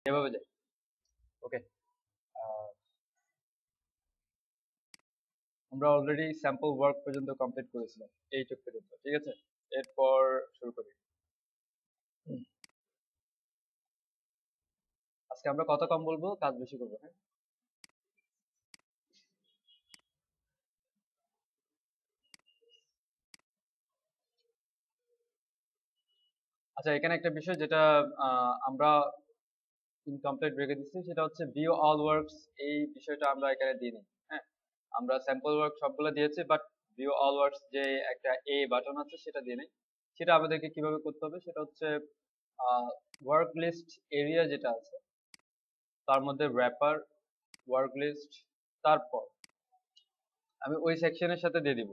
এভাবে যাই। ওকে, আমরা অলরেডি স্যাম্পল ওয়ার্ক পর্যন্ত কমপ্লিট করেছিলাম, এইটুক পর্যন্ত, ঠিক আছে। এরপর শুরু করি। আজকে আমরা কথা কম বলবো, কাজ বেশি করবো, হ্যাঁ। আচ্ছা, এখানে একটা বিষয় যেটা আমরা ইনকমপ্লিট রেখে দিচ্ছি, সেটা হচ্ছে ভিউ অল ওয়ার্কস। এই বিষয়টা আমরা এখানে দিইনি, হ্যাঁ। আমরা স্যাম্পল ওয়ার্ক সবগুলো দিয়েছি, বাট ভিউ অল ওয়ার্কস যে একটা এ বাটন আছে সেটা দিয়ে নেই। সেটা আমাদেরকে কিভাবে করতে হবে, সেটা হচ্ছে ওয়ার্ক লিস্ট এরিয়া যেটা আছে তার মধ্যে র্যাপার, ওয়ার্ক লিস্ট, তারপর আমি ওই সেকশনের সাথে দিয়ে দিব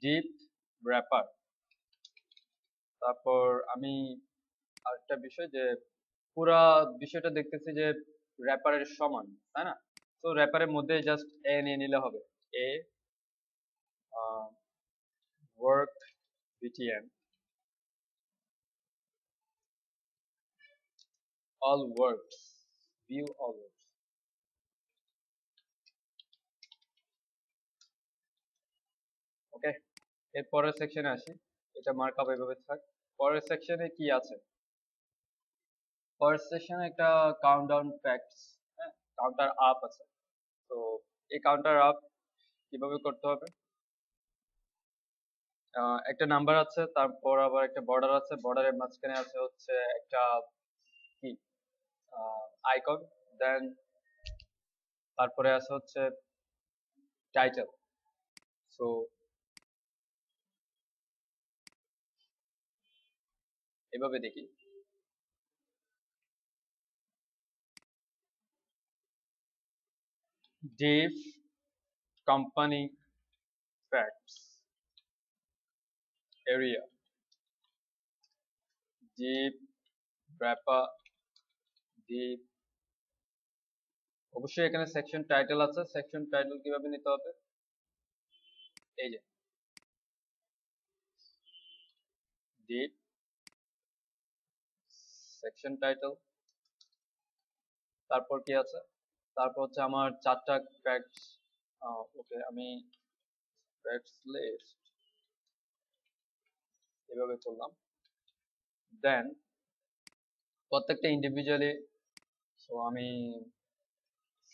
ডিপ র্যাপার। তারপর আমি আরেকটা বিষয় যে পুরা বিষয়টা দেখতেছি যে র্যাপারের সমান, তাই না? তো র্যাপারের মধ্যে জাস্ট এ নিয়ে নিলে হবে। A work BTN all works, view all works. Okay, এর পরের সেকশনে আসি। এটা মার্কআপ এভাবে থাক। পরের সেকশনে কি আছে? পরের সেকশনে একটা কাউন্টডাউন ফ্যাক্টস, হ্যাঁ, কাউন্টার আপ আছে। তো এই কাউন্টার আপ কিভাবে করতে হবে? একটা নাম্বার আছে, তারপর আবার একটা বর্ডার আছে, বর্ডারের মাঝখানে আছে হচ্ছে একটা কি আইকন, দেন তারপরে আছে হচ্ছে টাইটেল। সো এভাবে দেখি। Div company facts area, div wrapper, div, অবশ্যই এখানে সেকশন টাইটেল আছে। সেকশন টাইটেল কিভাবে নিতে হবে? এই যে ডিভ সেকশন টাইটেল, তারপর কি আছে? তারপর হচ্ছে আমার চারটা ফ্যাক্টস। ওকে, আমি ফ্যাক্টস লিস্ট এভাবে করলাম। দেন প্রত্যেকটা ইন্ডিভিজুয়ালি, সো আমি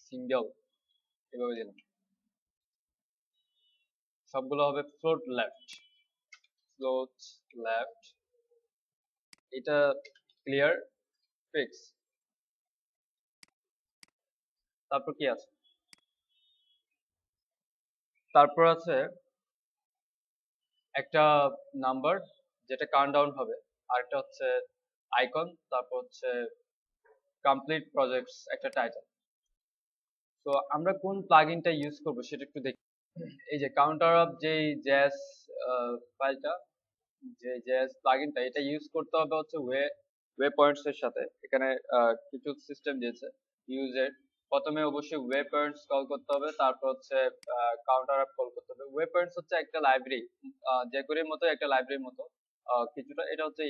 সিঙ্গেল এভাবে দিলাম। সবগুলো হবে ফ্লোট লেফট, ফ্লোট লেফট। এটা ক্লিয়ার, ফিক্স। তারপর কি আছে? তারপর আছে একটা নাম্বার যেটা কাউন্টডাউন হবে, আরেকটা হচ্ছে আইকন, তারপর হচ্ছে কমপ্লিট প্রজেক্টস একটা টাইটেল। তো আমরা কোন প্লাগইনটা ইউজ করব সেটা একটু দেখি। এই যে কাউন্টার অফ যে জ্যাজ ফাইলটা, যে জ্যাজ প্লাগইনটা, এটা ইউজ করতে হবে হচ্ছে ওয়ে পয়েন্টস এর সাথে। এখানে কিছু সিস্টেম দিয়েছে ইউজের। প্রথমে অবশ্যই ওয়ে পয়েন্টস কল করতে হবে, তারপর হচ্ছে কাউন্টার অফ কল করতে হবে। ওয়ে পয়েন্টস হচ্ছে একটা লাইব্রেরি, জেকুরির মতো একটা লাইব্রেরির মতো কিছুটা। এটা হচ্ছে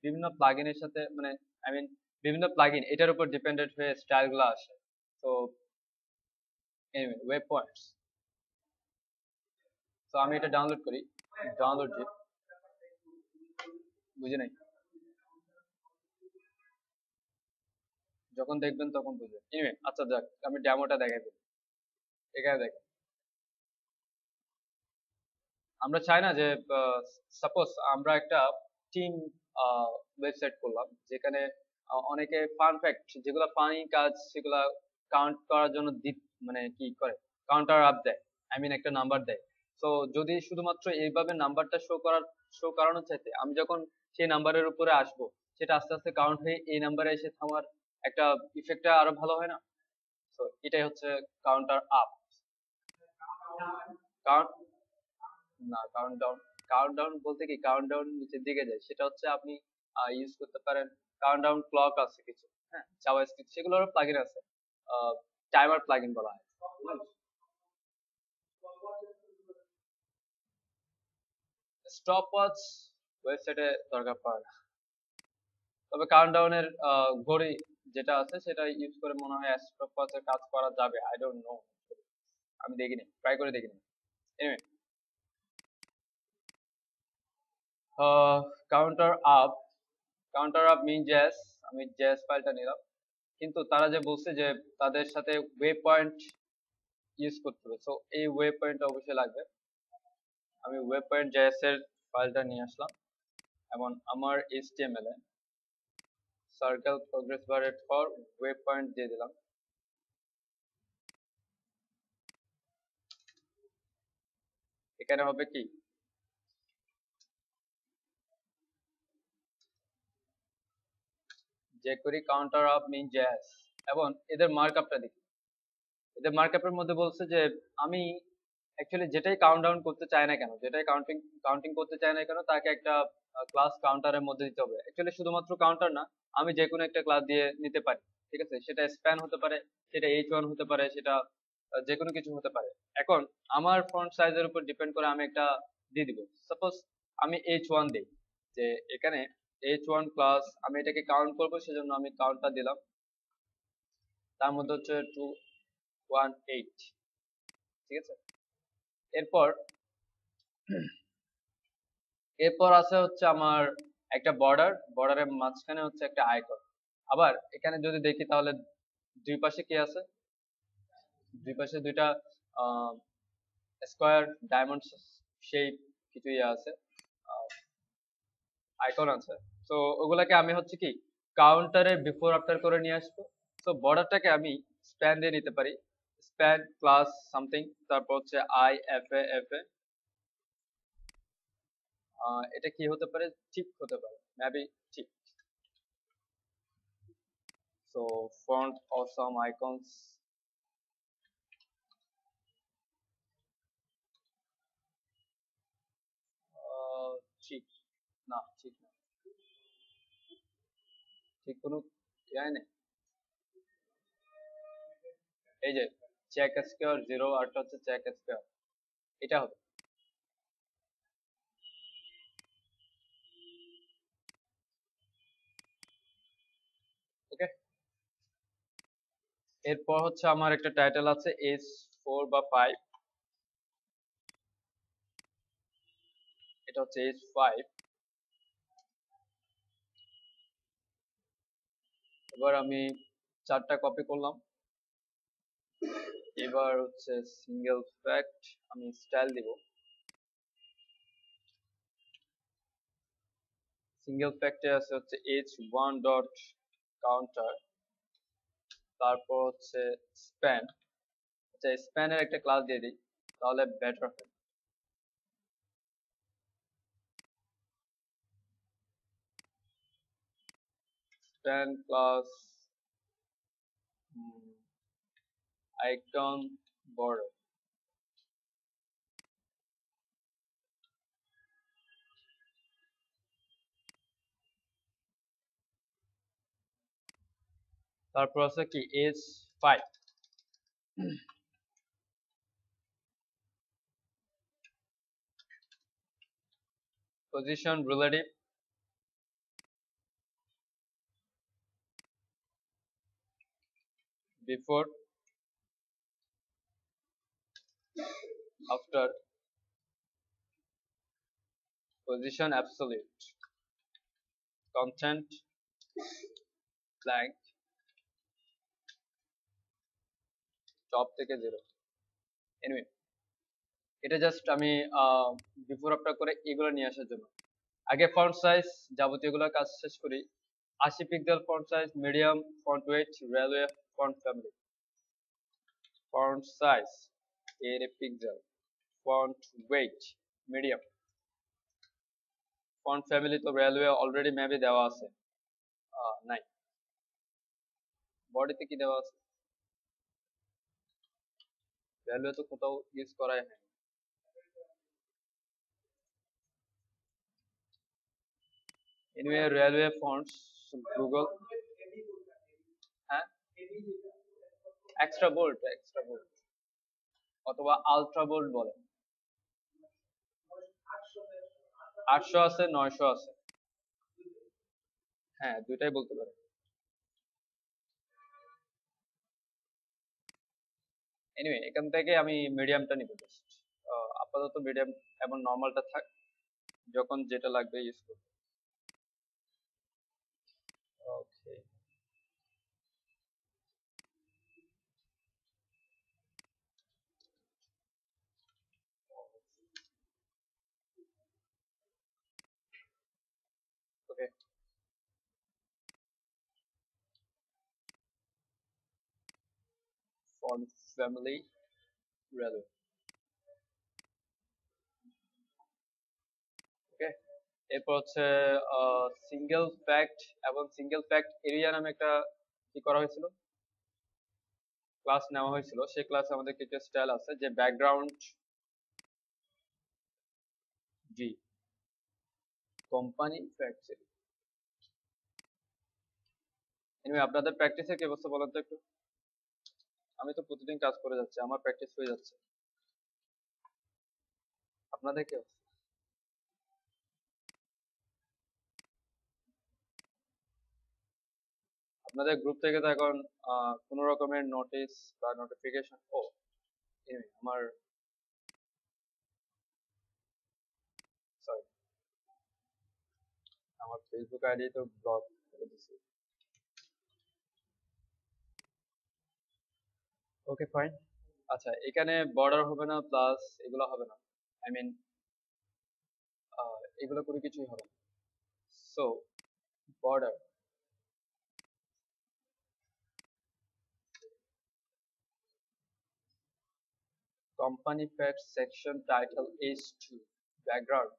বিভিন্ন প্লাগইনের সাথে, মানে আই মিন বিভিন্ন প্লাগইন এটার উপর ডিপেন্ডেন্ট হয়ে স্টাইল গুলো আসে। তো এনিওয়ে, ওয়েব পয়েন্টস। তো আমি এটা ডাউনলোড করি, ডাউনলোড জিপ। বুঝে নাই, যখন দেখবেন তখন বুঝবেন। এনিওয়ে, আচ্ছা যাক, আমি ডেমোটা দেখাই দিই। এখানে দেখেন, আমরা চাই না যে সাপোজ আমরা একটা টিম ওয়েবসাইট করলাম, যেখানে অনেকে ফান ফ্যাক্ট, যেগুলো ফানি কাজ, সেগুলা কাউন্ট করার জন্য মানে কি করে, কাউন্টার আপ দেয়, আই মিন একটা নাম্বার দেয়। তো যদি শুধুমাত্র এইভাবে নাম্বারটা শো করানোর চাইতে আমি যখন সেই নাম্বারের উপরে আসবো, সেটা আস্তে আস্তে কাউন্ট হয়ে এই নাম্বারে এসে থামার একটা ইফেক্টটা আরো ভালো হয় না? তো এটাই হচ্ছে কাউন্টার আপ। কাউন্ট, না, কাউন্টডাউন, কাউন্টডাউন বলতে কি কাউন্টডাউন নিচের দিকে যায়, সেটা হচ্ছে আপনি ইউজ করতে পারেন। কাউন্টডাউন ক্লক আছে কিছু, হ্যাঁ, জাভাস্ক্রিপ্ট, সেগুলোরও প্লাগইন আছে, টাইমার প্লাগইন বলা হয়। স্টপ ওয়াচ ওয়েবসাইটে দরকার পড়ে না, তবে কাউন্টডাউনের ঘড়ি যেটা আছে সেটা ইউজ করে মনে হয় অ্যাস্ট্রোপাস এর কাজ করা যাবে, আই ডোন্ট নো, আমি দেখিনি, ট্রাই করে দেখিনি। Anyway, counter up, counter up mean JS, আমি জ্যাস ফাইলটা নিলাম, কিন্তু তারা যে বলছে যে তাদের সাথে ওয়েব পয়েন্ট ইউজ করতে হবে, সো এই ওয়েব পয়েন্টটা অবশ্যই লাগবে। আমি ওয়েব পয়েন্ট জেএস এর ফাইলটা নিয়ে আসলাম এবং আমার এইচটিএমএল এ সার্কেল প্রোগ্রেস বারের পর ওয়েব পয়েন্ট দিয়ে দিলাম। এখানে হবে কি, jQuery counterup min JS, এবং এদের মার্কআপটা দেখি। এদের মার্কআপের মধ্যে বলছে যে আমি অ্যাকচুয়ালি যেটাই কাউন্ট ডাউন করতে চাই না কেন, যেটাই কাউন্টিং কাউন্টিং করতে চাই না কেন, তাকে একটা ক্লাস কাউন্টারের মধ্যে দিতে হবে। অ্যাকচুয়ালি শুধুমাত্র কাউন্টার না, আমি যে কোনো একটা ক্লাস দিয়ে নিতে পারি, ঠিক আছে? সেটা স্প্যান হতে পারে, সেটা H1 হতে পারে, সেটা যে কোনো কিছু হতে পারে। এখন আমার ফন্ট সাইজের উপর ডিপেন্ড করে আমি একটা দিয়ে দিব। সাপোজ আমি H1 দিই, যে এখানে H1 ক্লাস, আমি এটাকে কাউন্ট করবো, সেজন্য আমি কাউন্টটা দিলাম, তার মধ্যে হচ্ছে 218, ঠিক আছে? এরপর এরপর আছে হচ্ছে আমার একটা বর্ডার, বর্ডারের মাঝখানে হচ্ছে একটা আইকন। আবার এখানে যদি দেখি তাহলে দুই পাশে কি আছে, দুই পাশে দুইটা স্কোয়ার ডায়মন্ড শেপ কিছু ইয়ে আছে, আইকন আছে। তো ওগুলাকে আমি হচ্ছে কি কাউন্টারের বিফোর আফটার করে নিয়ে আসবো। তো বর্ডারটাকে আমি স্প্যান দিয়ে নিতে পারি, স্প্যান ক্লাস সামথিং, তারপর হচ্ছে আই এফ এ এফ এ, এটা কি হতে পারে, ঠিক হতে পারে, মেবি ঠিক। সো ফন্ট অসম আইকনস, ঠিক না, ঠিক না, ঠিক কোনো ইয়ে নেই। এই যে চেক স্কোয়ার 0, আরটা হচ্ছে চেক স্কোয়ার, এটা হবে। ওকে, এরপর হচ্ছে আমার একটা টাইটেল আছে H4 বা 5, এটা হচ্ছে H5। এবার আমি চারটা কপি করলাম। এবার হচ্ছে সিঙ্গেল ফ্যাক্ট, আমি স্টাইল দিব, সিঙ্গেল ফ্যাক্টে আছে হচ্ছে H1 ডট কাউন্টার, তারপর হচ্ছে স্প্যান। আচ্ছা, স্প্যানের একটা ক্লাস দিয়ে দিই তাহলে বেটার হবে। স্প্যান ক্লাস আইকন বর্ডার, তারপর আছে কি H5, position relative, before, after, position absolute, content blank, top থেকে 0। এনিওয়ে, এটা জাস্ট আমি বিফোর আফটার করে এগুলো নিয়ে আসার জন্য। আগে ফন্ট সাইজ যাবতীয় গুলো কাজ শেষ করি। 80 pixel font size, medium font wait, railway font family. Font size 8 pixel, font wait medium, font family তো রেলওয়ে অলরেডি ম্যাপে দেওয়া আছে, নাই, বডিতে কি দেওয়া আছে, রেলওয়ে তো কোথাও ইউজ করাই হয়। এনিওয়ে রেলওয়ে ফন্টস, গুগল, হ্যাঁ, এক্সট্রা বোল্ড, এক্সট্রা বোল্ড অথবা আলট্রা বোল্ড বলে। 800 আছে, 900 আছে, হ্যাঁ দুইটাই বলতে পারে। এনিওয়ে এখান থেকে আমি মিডিয়ামটা নিব জাস্ট, আপাতত মিডিয়াম এবং নর্মালটা থাক, যখন যেটা লাগবে ইউজ করব। ওকে, ওকে, ফন্ট ফ্যামিলি রেলওয়ে। ওকে, এরপর হচ্ছে সিঙ্গেল ফ্যাক্ট এবং সিঙ্গেল ফ্যাক্ট এরিয়া নামে একটা কি করা হয়েছিল, ক্লাস নেওয়া হয়েছিল। সেই ক্লাসে আমাদের কিছু স্টাইল আছে, যে ব্যাকগ্রাউন্ড জি কোম্পানি ফ্যাক্ট। এনিওয়ে আপনাদের প্র্যাকটিসের কি অবস্থা বলেন তো একটু? আমি তো প্রতিদিন কাজ করে যাচ্ছি, আমার প্র্যাকটিস হয়ে যাচ্ছে, আপনাদের কি অবস্থা? আপনাদের গ্রুপ থেকে তো এখন কোনো রকমের নোটিশ বা নোটিফিকেশন, ও anyway, সরি, আমার ফেসবুক আইডি তো ব্লক করে দিছি। Okay fine. আচ্ছা, এখানে বর্ডার হবে না, প্লাস এগুলো হবে না, আই মিন এগুলো করে কিছুই হবে না। So border company facts section title is to background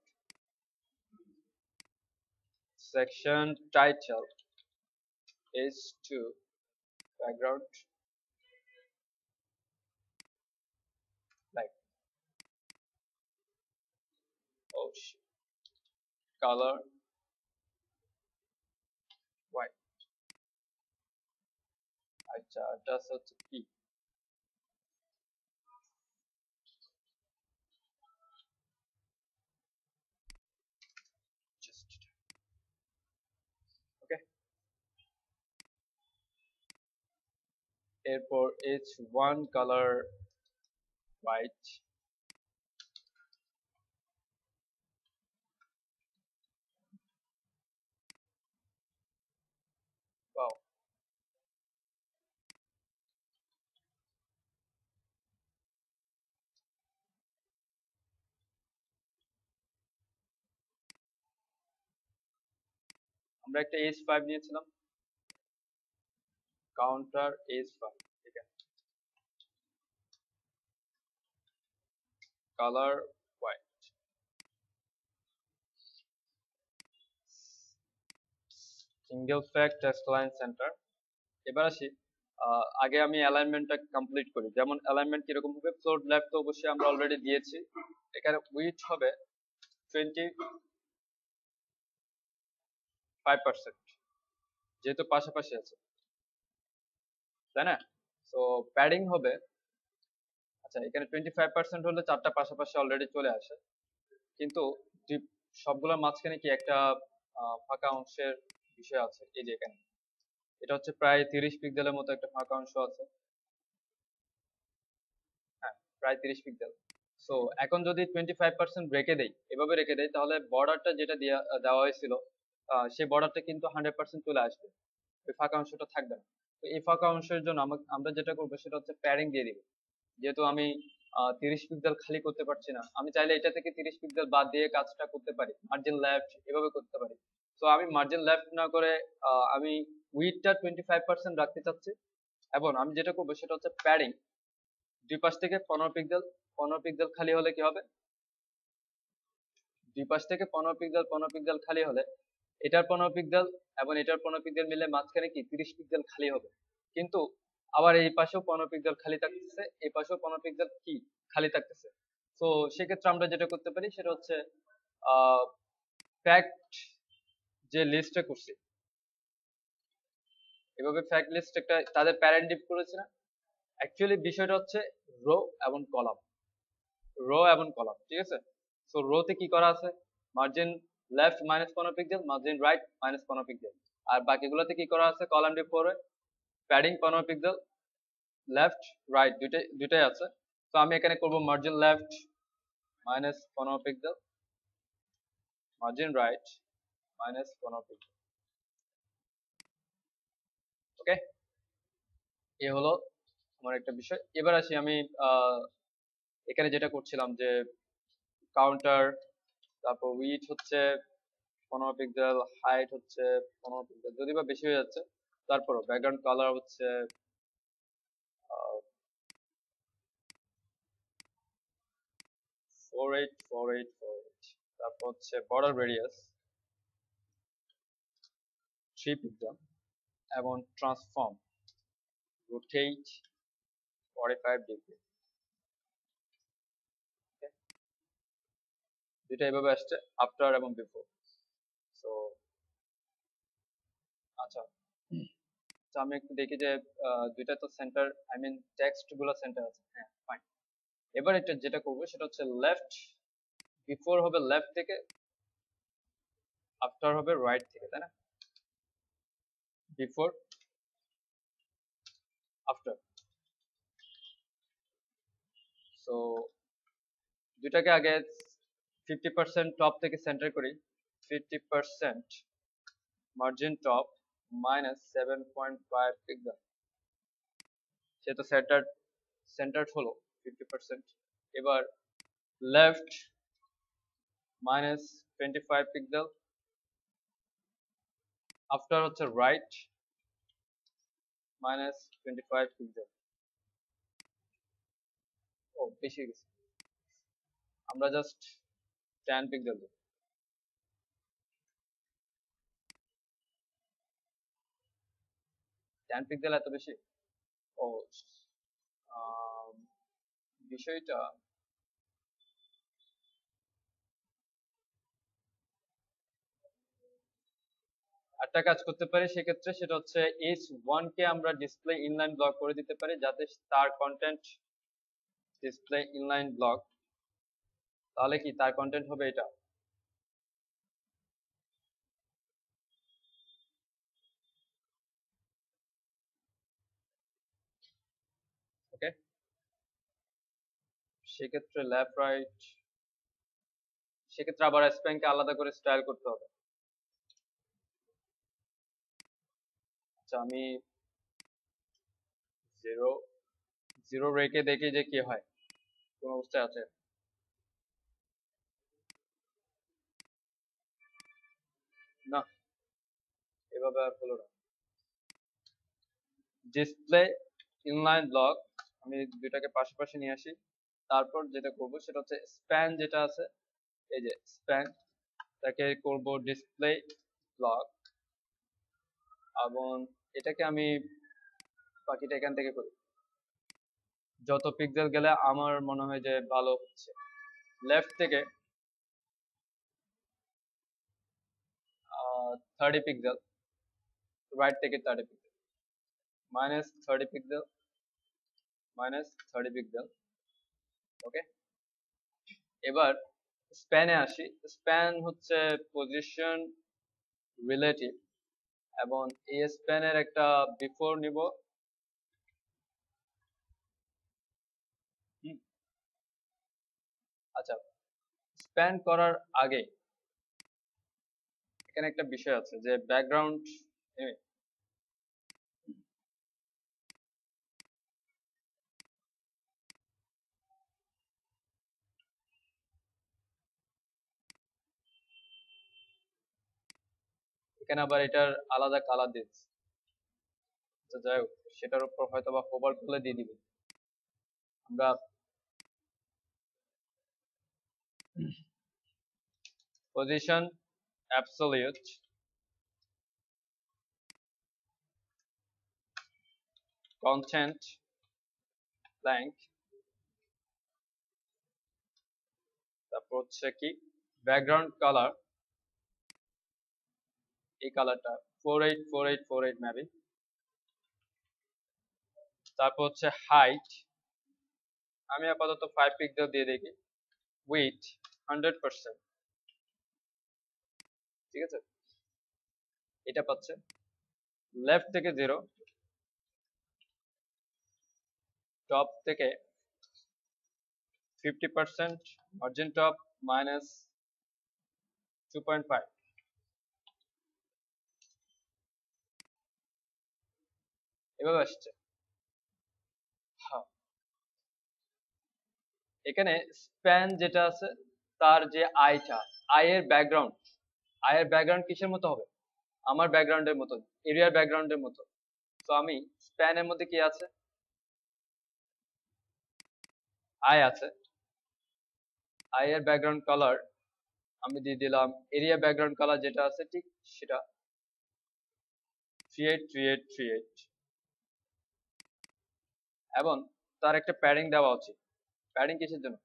section title is to background like oh shit, color white। আচ্ছা, এটা হচ্ছে কি, just ওকে। এরপর h1 color white। wow, আমরা একটা h5 নিয়েছিলাম, কাউন্টার h5, ঠিক আছে, colour white, single fact text line centre. এবার আসি, আগে আমি অ্যালাইনমেন্টটা কমপ্লিট করি। যেমন অ্যালাইনমেন্ট কিরকম হবে, ফ্লোর লেফট তো অবশ্যই আমরা অলরেডি দিয়েছি, এখানে উইথ হবে 25%, যেহেতু পাশাপাশি আছে, তাই না? তো প্যাডিং হবে, আচ্ছা এখানে 25% হলে চারটা পাশাপাশি অলরেডি চলে আসে, কিন্তু সবগুলোর মাঝখানে কি একটা ফাঁকা অংশের বিষয় আছে, এই যে এখানে এটা হচ্ছে প্রায় 30 পিক্সেলের মতো একটা ফাঁকা অংশ আছে, হ্যাঁ প্রায় 30 পিক্সেল। সো এখন যদি 25% রেখে দেই, এভাবে রেখে দেই, তাহলে বর্ডারটা যেটা দেওয়া হয়েছিল, সেই বর্ডারটা কিন্তু 100% চলে আসবে, ওই ফাঁকা অংশটা থাকবে না। তো এই ফাঁকা অংশের জন্য আমরা যেটা করবো সেটা হচ্ছে প্যাডিং দিয়ে দিব। যেহেতু আমি 30 পিক্সেল খালি করতে পারছি না, আমি চাইলে এটা থেকে 30 পিক্সেল বাদ দিয়ে কাজটা করতে পারি, মার্জিন লেফট এভাবে করতে পারি। তো আমি মার্জিন লেফট না করে আমি উইডথটা 25% রাখতে চাচ্ছি, এবং আমি যেটা করবো সেটা হচ্ছে প্যাডিং দুই পাশ থেকে 15 পিক্সেল, 15 পিক্সেল খালি হলে কি হবে, দুই পাশ থেকে 15 পিক্সেল 15 পিক্সেল খালি হলে এটার 15 পিক্সেল এবং এটার 15 পিক্সেল মিলে মাঝখানে কি 30 পিক্সেল খালি হবে। কিন্তু আবার এই পাশেও 15 পিক্সেল খালি থাকতেছে, এই পাশেও 15 পিক্সেল কি খালি থাকতেছে। তো সেক্ষেত্রে আমরা যেটা করতে পারি সেটা হচ্ছে ফ্যাক্ট যে লিস্টে করছি, এভাবে ফ্যাক্ট লিস্ট একটা তাদের প্যারেন্ট ডিপ করেছে না, অ্যাকচুয়ালি বিষয়টা হচ্ছে রো এবং কলাম, রো এবং কলাম, ঠিক আছে। সো রোতে কি করা আছে, margin left -15 pixel, margin right -15 pixel, আর বাকিগুলোতে কি করা আছে, কলাম ডিপ করে প্যাডিং 15 পিক্সেল, লেফট রাইট দুইটাই আছে। তো আমি এখানে করব margin left -15 pixel, margin right -15 pixel. Okay, এ হলো আমার একটা বিষয়। এবার আসি আমি এখানে যেটা করছিলাম যে কাউন্টার, তারপর উইডথ হচ্ছে 15 পিক্সেল, হাইট হচ্ছে 15 পিক্সেল, যদি বা বেশি হয়ে যাচ্ছে তারপরও ব্যাকগ্রাউন্ড কালার হচ্ছে 484848, তারপর হচ্ছে বর্ডার রেডিয়াস 3 পিক্সেল এবং ট্রান্সফর্ম রোটেট 45 ডিগ্রি। দুইটা এভাবে আসছে, আফটার এবং বিফোর। সো আচ্ছা, তো আমি একটু দেখি যে দুইটা তো সেন্টার, আই মিন টেক্সট গুলো সেন্টার আছে, হ্যাঁ ফাইন। এবার এটা যেটা করবো সেটা হচ্ছে লেফট, বিফোর হবে লেফট থেকে, আফটার হবে রাইট থেকে, তাই না? Before, after. সো দুইটাকে আগে 50% টপ থেকে সেন্টার করি। 50% মার্জিন টপ -7.5 পিক্সেল, সেটা সেন্টার হলো 50%। এবার লেফট -25 পিক্সেল, আফটার হচ্ছে রাইট -25 পিক্সেল। ও বেশি গেছে, আমরা জাস্ট 10 পিক্সেল দেব। 10 পিক্সেল এত বেশি? ও আম, বিষয়টা একটা কাজ করতে পারি সেক্ষেত্রে, সেটা হচ্ছে H1 কে আমরা ডিসপ্লে ইনলাইন ব্লক করে দিতে পারি, যাতে তার কন্টেন্ট ডিসপ্লে ইনলাইন ব্লক, তাহলে কি তার কন্টেন্ট হবে এটা। ওকে, সেক্ষেত্রে লেফট রাইট, সেক্ষেত্রে আবার স্প্যানকে আলাদা করে স্টাইল করতে হবে। আচ্ছা, আমি 0 0 রেখে দেখি যে কি হয়, কোন অবস্থায় আছে। না, এভাবে আর হলো না। ডিসপ্লে ইনলাইন ব্লক, আমি দুইটাকে পাশাপাশি নিয়ে আসি। তারপর যেটা করব সেটা হচ্ছে স্প্যান যেটা আছে, এই যে স্প্যান, তাকে করব ডিসপ্লে ব্লক, এবং এটাকে আমি বাকিটা এখান থেকে করি। যত পিক্সেল গেলে আমার মনে হয় যে ভালো হচ্ছে। লেফট থেকে 30 পিক্সেল, রাইট থেকে 30 পিক্সেল, -30 পিক্সেল, -30 পিক্সেল। ওকে, এবার স্প্যানে আসি। স্প্যান হচ্ছে পজিশন রিলেটিভ, এবং এই স্প্যানের একটা বিফোর নিব। আচ্ছা, স্প্যান করার আগে এখানে একটা বিষয় আছে যে ব্যাকগ্রাউন্ড, এখানে আবার এটার আলাদা কালার দিচ্ছে। তো যাই হোক, সেটার উপর হয়তো বা হোভার করলে দিয়ে দিবে। আমরা পজিশন অ্যাবসলিউট কনটেন্ট ব্ল্যাঙ্ক, তারপর হচ্ছে কি ব্যাকগ্রাউন্ড কালার, এই কালারটা 484848 মেবি। তারপর হচ্ছে হাইট, আমি আপাতত 5 পিক্সেল দিয়ে দেখি। উইথ 100%, ঠিক আছে, এটা পাচ্ছে। লেফট থেকে 0, টপ থেকে 50% মার্জিন টপ মাইনাস 2.5 এভাবে আসছে। হ্যাঁ, এখানে স্প্যান যেটা আছে তার যে আয়ের ব্যাকগ্রাউন্ড কিসের মতো হবে? আমার ব্যাকগ্রাউন্ডের মতো, এরিয়ার ব্যাকগ্রাউন্ডের মতো। তো আমি স্প্যানের মধ্যে কি আছে? আয় আছে। আয়ের ব্যাকগ্রাউন্ড কালার আমি দিয়ে দিলাম এরিয়া ব্যাকগ্রাউন্ড কালার যেটা আছে ঠিক সেটা 383838 এবং তার একটা প্যাডিং দেওয়া উচিত। প্যাডিং কিসের জন্য?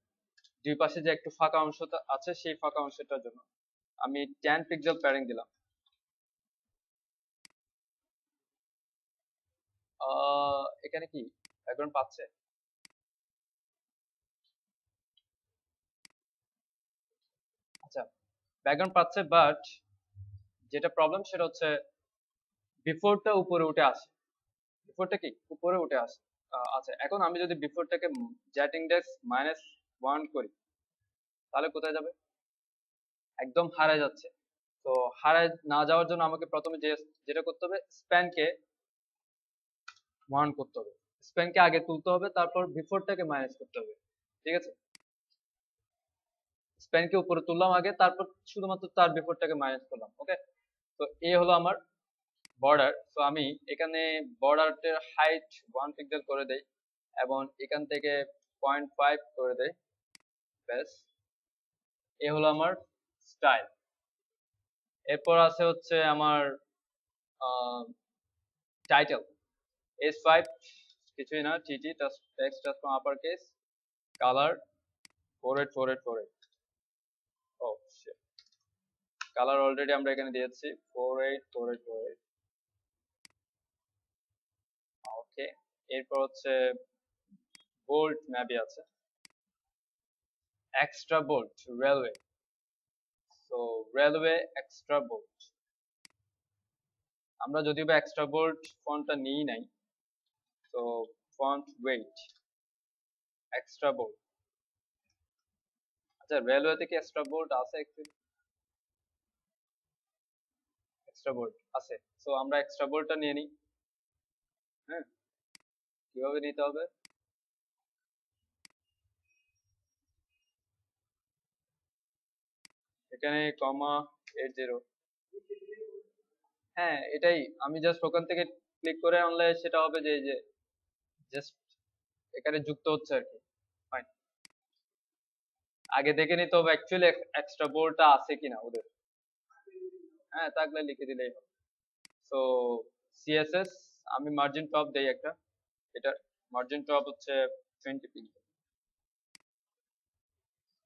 দুই পাশে যে একটু ফাঁকা অংশটা আছে সেই ফাঁকা অংশটার জন্য আমি 10 পিক্সেল প্যাডিং দিলাম। এখানে কি ব্যাকগ্রাউন্ড পাচ্ছে? আচ্ছা, ব্যাকগ্রাউন্ড পাচ্ছে, বাট যেটা প্রবলেম সেটা হচ্ছে বিফোরটা উপরে উঠে আসে। বিফোরটা কি উপরে উঠে আসে। আচ্ছা, এখন আমি যদি বিফোরটাকে জেট ইন্ডেক্স -1 করি তাহলে কোথায় যাবে? একদম হারায় যাচ্ছে। তো হারায় না যাওয়ার জন্য আমাকে প্রথমে যেটা করতে হবে, স্প্যানকে 1 করতে হবে। স্প্যানকে আগে তুলতে হবে, তারপর বিফোরটাকে মাইনাস করতে হবে। ঠিক আছে, স্প্যানকে উপরে তুললাম আগে, তারপর শুধুমাত্র তার বিফোরটাকে মাইনাস করলাম। ওকে, তো এই হলো আমার বর্ডার। তো আমি এখানে বর্ডারের হাইট 1 পিক্সেল করে দেই এবং এখান থেকে 0.5 করে দেই। ব্যাস, এ হলো আমার স্টাইল। এরপর আছে হচ্ছে আমার টাইটেল S5, কিছুই না, TT text transform upper case, colour 484848। ও শিট, কালার অলরেডি আমরা এখানে দিয়েছি 484848। ওকে, এরপর হচ্ছে বোল্ট ম্যাপে আছে, এক্সট্রা বোল্ট রেলওয়ে। তো রেলওয়ে এক্সট্রা বোল্ট, আমরা যদিও বা এক্সট্রা বোল্ট ফন্টটা নিই নাই, তো ফন্ট ওয়েট এক্সট্রা বোল্ট। আচ্ছা, রেলওয়েতে কি এক্সট্রা বোল্ট আছে? এক্সট্রা বোল্ট আছে, তো আমরা এক্সট্রা বোল্টটা নিয়ে নিই। হ্যাঁ, কিভাবে নিতে হবে? এখানে কমা 80। হ্যাঁ, এটাই, আমি জাস্ট ওখান থেকে ক্লিক করে আনলে সেটা হবে যে এই যে জাস্ট এখানে যুক্ত হচ্ছে আর কি। ফাইন, আগে দেখে নিতে হবে অ্যাকচুয়ালি এক্সট্রা বোল্টটা আছে কিনা ওদের। হ্যাঁ, থাকলে লিখে দিলেই হবে। তো সিএসএস আমি মার্জিন টপ দেই একটা, এটা মার্জিন টপ হচ্ছে 20 পিক্সেল।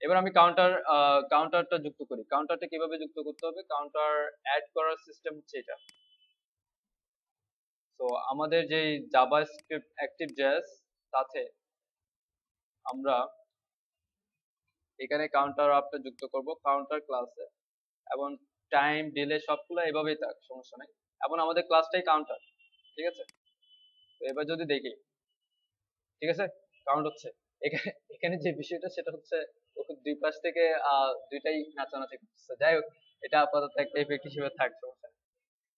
এবার আমি কাউন্টারটা যুক্ত করি। কাউন্টারটা কিভাবে যুক্ত করতে হবে? কাউন্টার অ্যাড করার সিস্টেম হচ্ছে এটা। তো আমাদের যে জাভাস্ক্রিপ্ট অ্যাক্টিভ.js সাথে আমরা এখানে কাউন্টার আপটা যুক্ত করব কাউন্টার ক্লাসে, এবং টাইম ডিলে সবগুলো এভাবেই থাক, সমস্যা নাই। এবং আমাদের ক্লাসটাই কাউন্টার। ঠিক আছে, তো এবার যদি দেখি, ঠিক আছে, কাউন্ট হচ্ছে। এখানে এখানে যে বিষয়টা সেটা হচ্ছে দুই পাশ থেকে দুইটাই নাচানাচি করতেছে। যাই হোক, এটা আপাতত একটা ইফেক্ট হিসেবে থাক, সমস্যা নেই।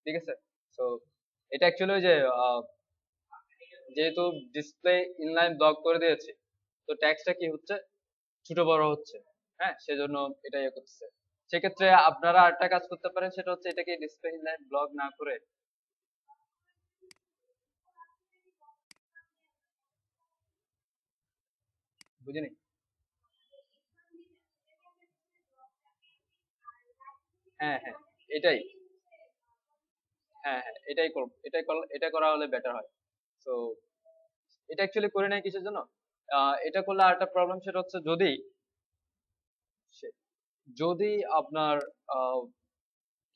ঠিক আছে, তো এটা অ্যাকচুয়ালি ওই যে যেহেতু ডিসপ্লে ইনলাইন ব্লক করে দিয়েছে, তো ট্যাক্সটা কি হচ্ছে, ছোট বড় হচ্ছে। হ্যাঁ, সেজন্য এটা ইয়ে করতেছে। সেক্ষেত্রে আপনারা আরেকটা কাজ করতে পারেন, সেটা হচ্ছে এটাকে ডিসপ্লে ইনলাইন ব্লক না করে, বুঝিনি। হ্যাঁ হ্যাঁ, এটাই। হ্যাঁ হ্যাঁ, এটাই করব, এটা করা হলে বেটার হয়। তো এটা অ্যাকচুয়ালি করে নাই কিসের জন্য? এটা করলে আরেকটা প্রবলেম, সেটা হচ্ছে সে- যদি আপনার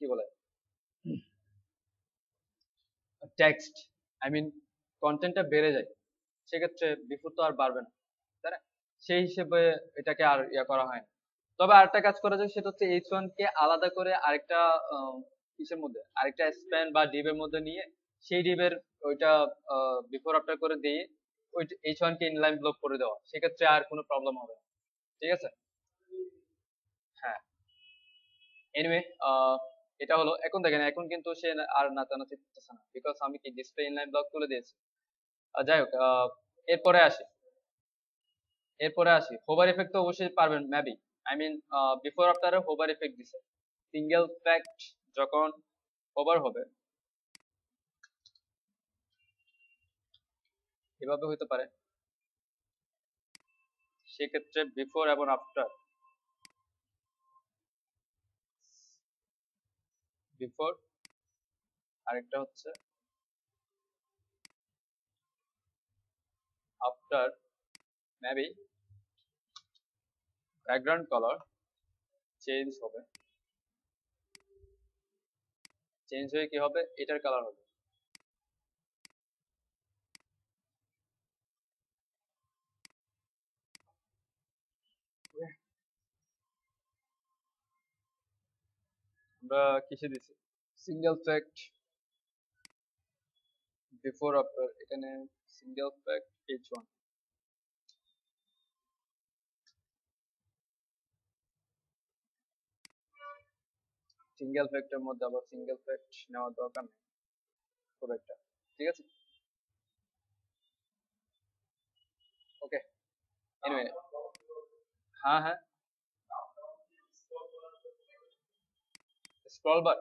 কি বলে টেক্সট, আই মিন কন্টেন্টটা বেড়ে যায়, সেক্ষেত্রে বিফোর তো আর বাড়বে না, তাই না? সেই হিসেবে এটাকে আর ইয়া করা হয় না। তবে আরেকটা কাজ করা যায়, সেটা হচ্ছে H1 কে আলাদা করে আরেকটা কিসের মধ্যে, আরেকটা স্প্যান বা ডিবের মধ্যে নিয়ে সেই ডিবের ওইটা বিফোর আফটার করে দিয়ে ওই H1 কে ইনলাইন ব্লক করে দেওয়া, সেক্ষেত্রে আর কোনো প্রবলেম হবে না। ঠিক আছে? হ্যাঁ, এনিওয়ে এটা হলো। এখন দেখেন, এখন কিন্তু সে আর নাচানাচি করতেছে না, বিকজ আমি কি ডিসপ্লে ইনলাইন ব্লক তুলে দিয়েছি। যাই হোক, এরপরে আসি হোভার ইফেক্ট তো অবশ্যই পারবেন মেবি। আই মিন বিফোর আফটারে হোভার ইফেক্ট দিছে। সিঙ্গেল ফ্যাক্ট যখন হোভার হবে এভাবে হইতে পারে, সেক্ষেত্রে বিফোর এবং আফটার, বিফোর আরেকটা হচ্ছে after, maybe background colour change হবে, চেঞ্জ হয়ে কি হবে, এটার কালার হবে। আমরা কিসে দিছি সিঙ্গেল ফ্যাক্ট বিফোর আফটার, এখানে সিঙ্গেল ফ্যাক্ট H1, সিঙ্গেল ফ্যাক্টের মধ্যে আবার সিঙ্গেল ফ্যাক্ট নেওয়ার দরকার নেই খুব একটা। ঠিক আছে, ওকে, এনিওয়ে। হ্যাঁ হ্যাঁ, স্ক্রল বার,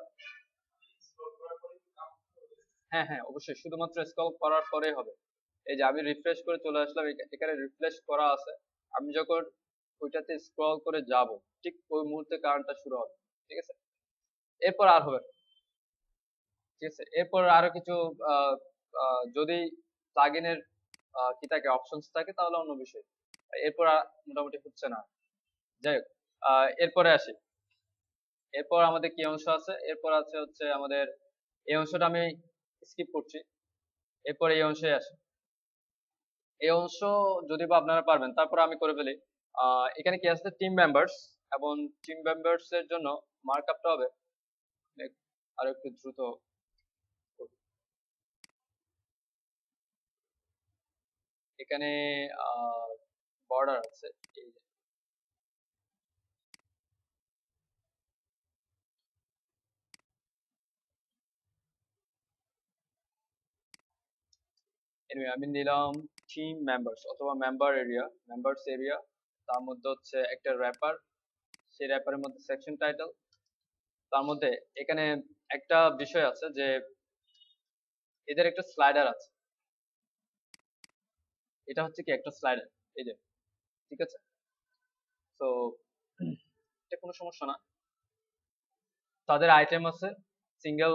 হ্যাঁ হ্যাঁ অবশ্যই, শুধুমাত্র স্ক্রল করার পরেই হবে। এই যে আমি রিফ্রেশ করে চলে আসলাম, এখানে রিফ্রেশ করা আছে। আমি যখন ওইটাতে স্ক্রল করে যাব, ঠিক ওই মুহূর্তে কারেন্টটা শুরু হবে। ঠিক আছে, এরপর আর হবে না। ঠিক আছে, এরপর আরো কিছু আহ, যদি প্লাগইনের কি থাকে, অপশনস থাকে, তাহলে অন্য বিষয়। এরপর মোটামুটি হচ্ছে না। যাই হোক, এরপরে আসি। এরপর আমাদের কি অংশ আছে, এরপর আছে হচ্ছে আমাদের এই অংশটা আমি স্কিপ করছি। এরপর এই অংশে আসি। এই অংশ যদি বা আপনারা পারবেন, তারপর আমি করে ফেলি। এখানে কি আছে, টিম মেম্বার্স, এবং টিম মেম্বার্স এর জন্য মার্কআপটা হবে আরো একটু দ্রুত করি। এখানে বর্ডার আছে, এই যে। Anyway, আমি নিলাম টিম মেম্বার্স অথবা মেম্বার্স এরিয়া। তার মধ্যে হচ্ছে একটা র্যাপার, সেই র্যাপারের মধ্যে সেকশন টাইটেল। তার মধ্যে এখানে একটা বিষয় আছে যে এদের একটা স্লাইডার আছে। এটা হচ্ছে কি একটা স্লাইডার, এই যে। ঠিক আছে, তো এটা কোনো সমস্যা না। তাদের আইটেম আছে, সিঙ্গেল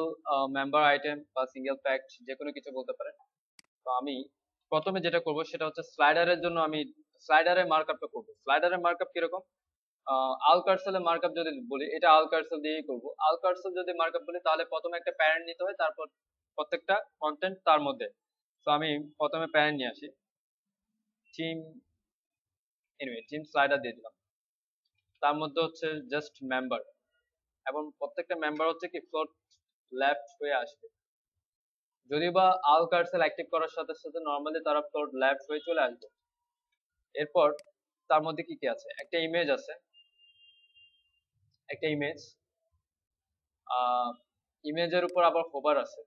মেম্বার আইটেম বা সিঙ্গেল ফ্যাক্ট, যে কোনো কিছু বলতে পারেন। তো আমি প্রথমে যেটা করব সেটা হচ্ছে স্লাইডারের জন্য আমি স্লাইডারের মার্কআপটা করব। স্লাইডারের মার্কআপ কিরকম, আল কার্সেলের মার্কআপ যদি বলি, এটা আল কার্সেল দিয়েই করব। আল কার্সেল যদি মার্কআপ বলি, তাহলে প্রথমে একটা প্যারেন্ট নিতে হয়, তারপর প্রত্যেকটা কন্টেন্ট তার মধ্যে। তো আমি প্রথমে প্যারেন্ট নিয়ে আসি, টিম, এনিওয়ে টিম স্লাইডার দিয়ে দিলাম। তার মধ্যে হচ্ছে জাস্ট মেম্বার, এবং প্রত্যেকটা মেম্বার হচ্ছে কি ফ্লোট লেফট হয়ে আসবে। যদিও বা আল কার্সেল অ্যাক্টিভ করার সাথে সাথে নর্মালি তারা ফ্লোট লেফট হয়ে চলে আসবে। এরপর তার মধ্যে কি কি আছে, একটা ইমেজ আছে, একটা ইমেজ, ইমেজের উপর আবার হোভার আছে।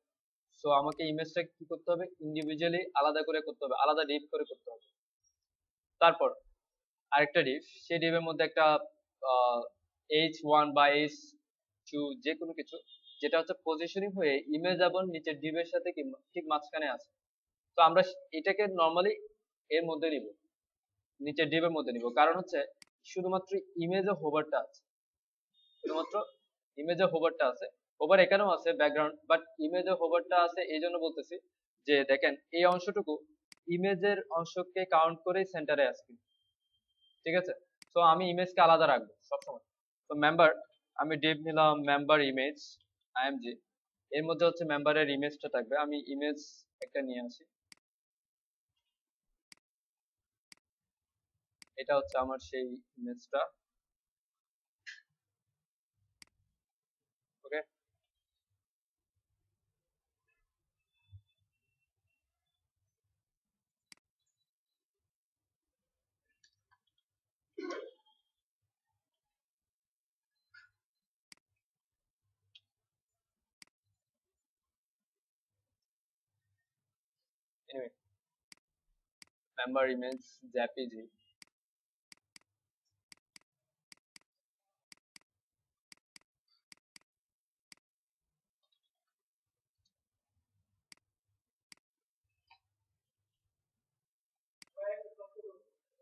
সো আমাকে ইমেজটা কি করতে হবে, ইন্ডিভিজুয়ালি আলাদা করে করতে হবে, আলাদা ডিপ করে করতে হবে। তারপর আরেকটা ডিপ, সেই ডিপের মধ্যে একটা H1 বা H2, যে কোনো কিছু, যেটা হচ্ছে পজিশনিং হয়ে ইমেজ এবং নিচের ডিপের সাথে কি ঠিক মাঝখানে আছে। তো আমরা এটাকে নর্মালি এর মধ্যে নিব, নিচের ডিপের মধ্যে নিব, কারণ হচ্ছে শুধুমাত্র ইমেজে হোভারটা আছে, শুধুমাত্র ইমেজে হোভারটা আছে। হোভার এখানেও আছে ব্যাকগ্রাউন্ড, বাট ইমেজে হোভারটা আছে এই জন্য বলতেছি যে দেখেন এই অংশটুকু ইমেজের অংশকে কাউন্ট করেই সেন্টারে আছে। ঠিক আছে, তো আমি ইমেজকে আলাদা রাখবো সবসময়। তো মেম্বার, আমি ডিপ নিলাম মেম্বার ইমেজ আইএমজি, এর মধ্যে হচ্ছে মেম্বারের ইমেজটা থাকবে। আমি ইমেজ একটা নিয়ে আসি, এটা হচ্ছে আমার সেই ইমেজটা। ওকে, এনিওয়ে, মেম্বার ইমেজ জেপিজি।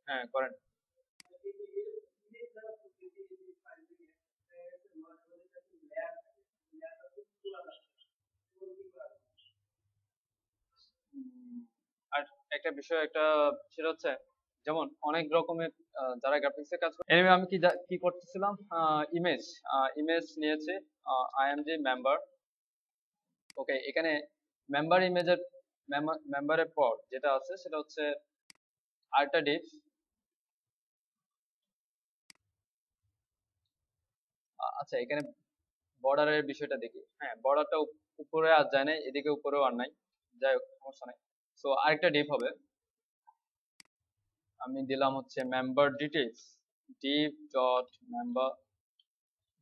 হ্যাঁ করেন। আর একটা বিষয় একটা সেটা হচ্ছে যেমন অনেক রকমের যারা গ্রাফিক্সের কাজ করে। এনিওয়ে আমি কি করতেছিলাম, ইমেজ ইমেজ নিয়েছি আইএমজি মেম্বার। ওকে, এখানে মেম্বার ইমেজের মেম্বারের পর যেটা আছে সেটা হচ্ছে আরেকটা ডিপ। আচ্ছা, এখানে বর্ডারের বিষয়টা দেখি। হ্যাঁ, বর্ডারটা উপরে আর যায় নাই, এদিকে উপরেও আর নাই, যাই হোক সমস্যা নাই। সো আরেকটা ডিপ হবে, আমি দিলাম হচ্ছে member details, deep dot member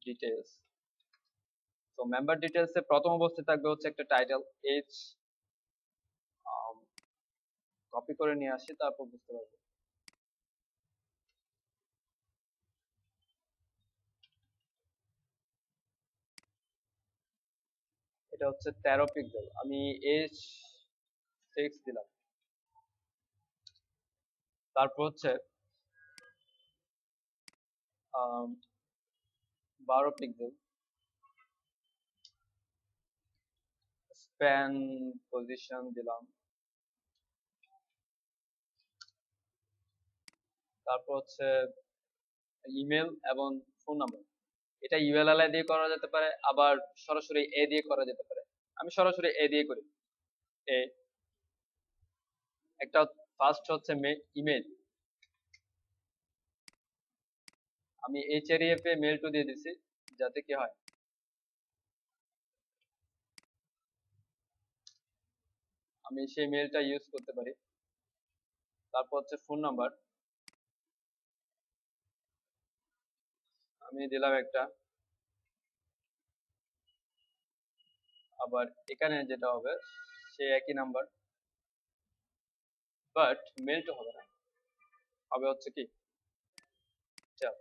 details. তো মেম্বার ডিটেলস এর প্রথম অবস্থায় থাকবে হচ্ছে একটা টাইটেল এইচ। কপি করে নিয়ে আসি, তারপর বুঝতে পারবো। এটা হচ্ছে 13 পিক্সেল, আমি এইচ 6 দিলাম। তারপর হচ্ছে 12 পিক্সেল, স্প্যান পজিশন দিলাম। তারপর হচ্ছে ইমেল এবং ফোন নাম্বার। এটা ইউএলএল দিয়ে করা যেতে পারে, আবার সরাসরি এ দিয়ে করা যেতে পারে। আমি সরাসরি এ দিয়ে করি। এ একটা ফার্স্ট হচ্ছে ইমেল, আমি এইচআরইএফ এ মেল টু দিয়ে দিছি, যাতে কি হয় আমি সেই মেলটা ইউজ করতে পারি। তারপর হচ্ছে ফোন নাম্বার, আমি দিলাম একটা। আবার এখানে যেটা হবে সে একই নাম্বার, বাট মেল টু হবে না, হবে হচ্ছে কি চাল।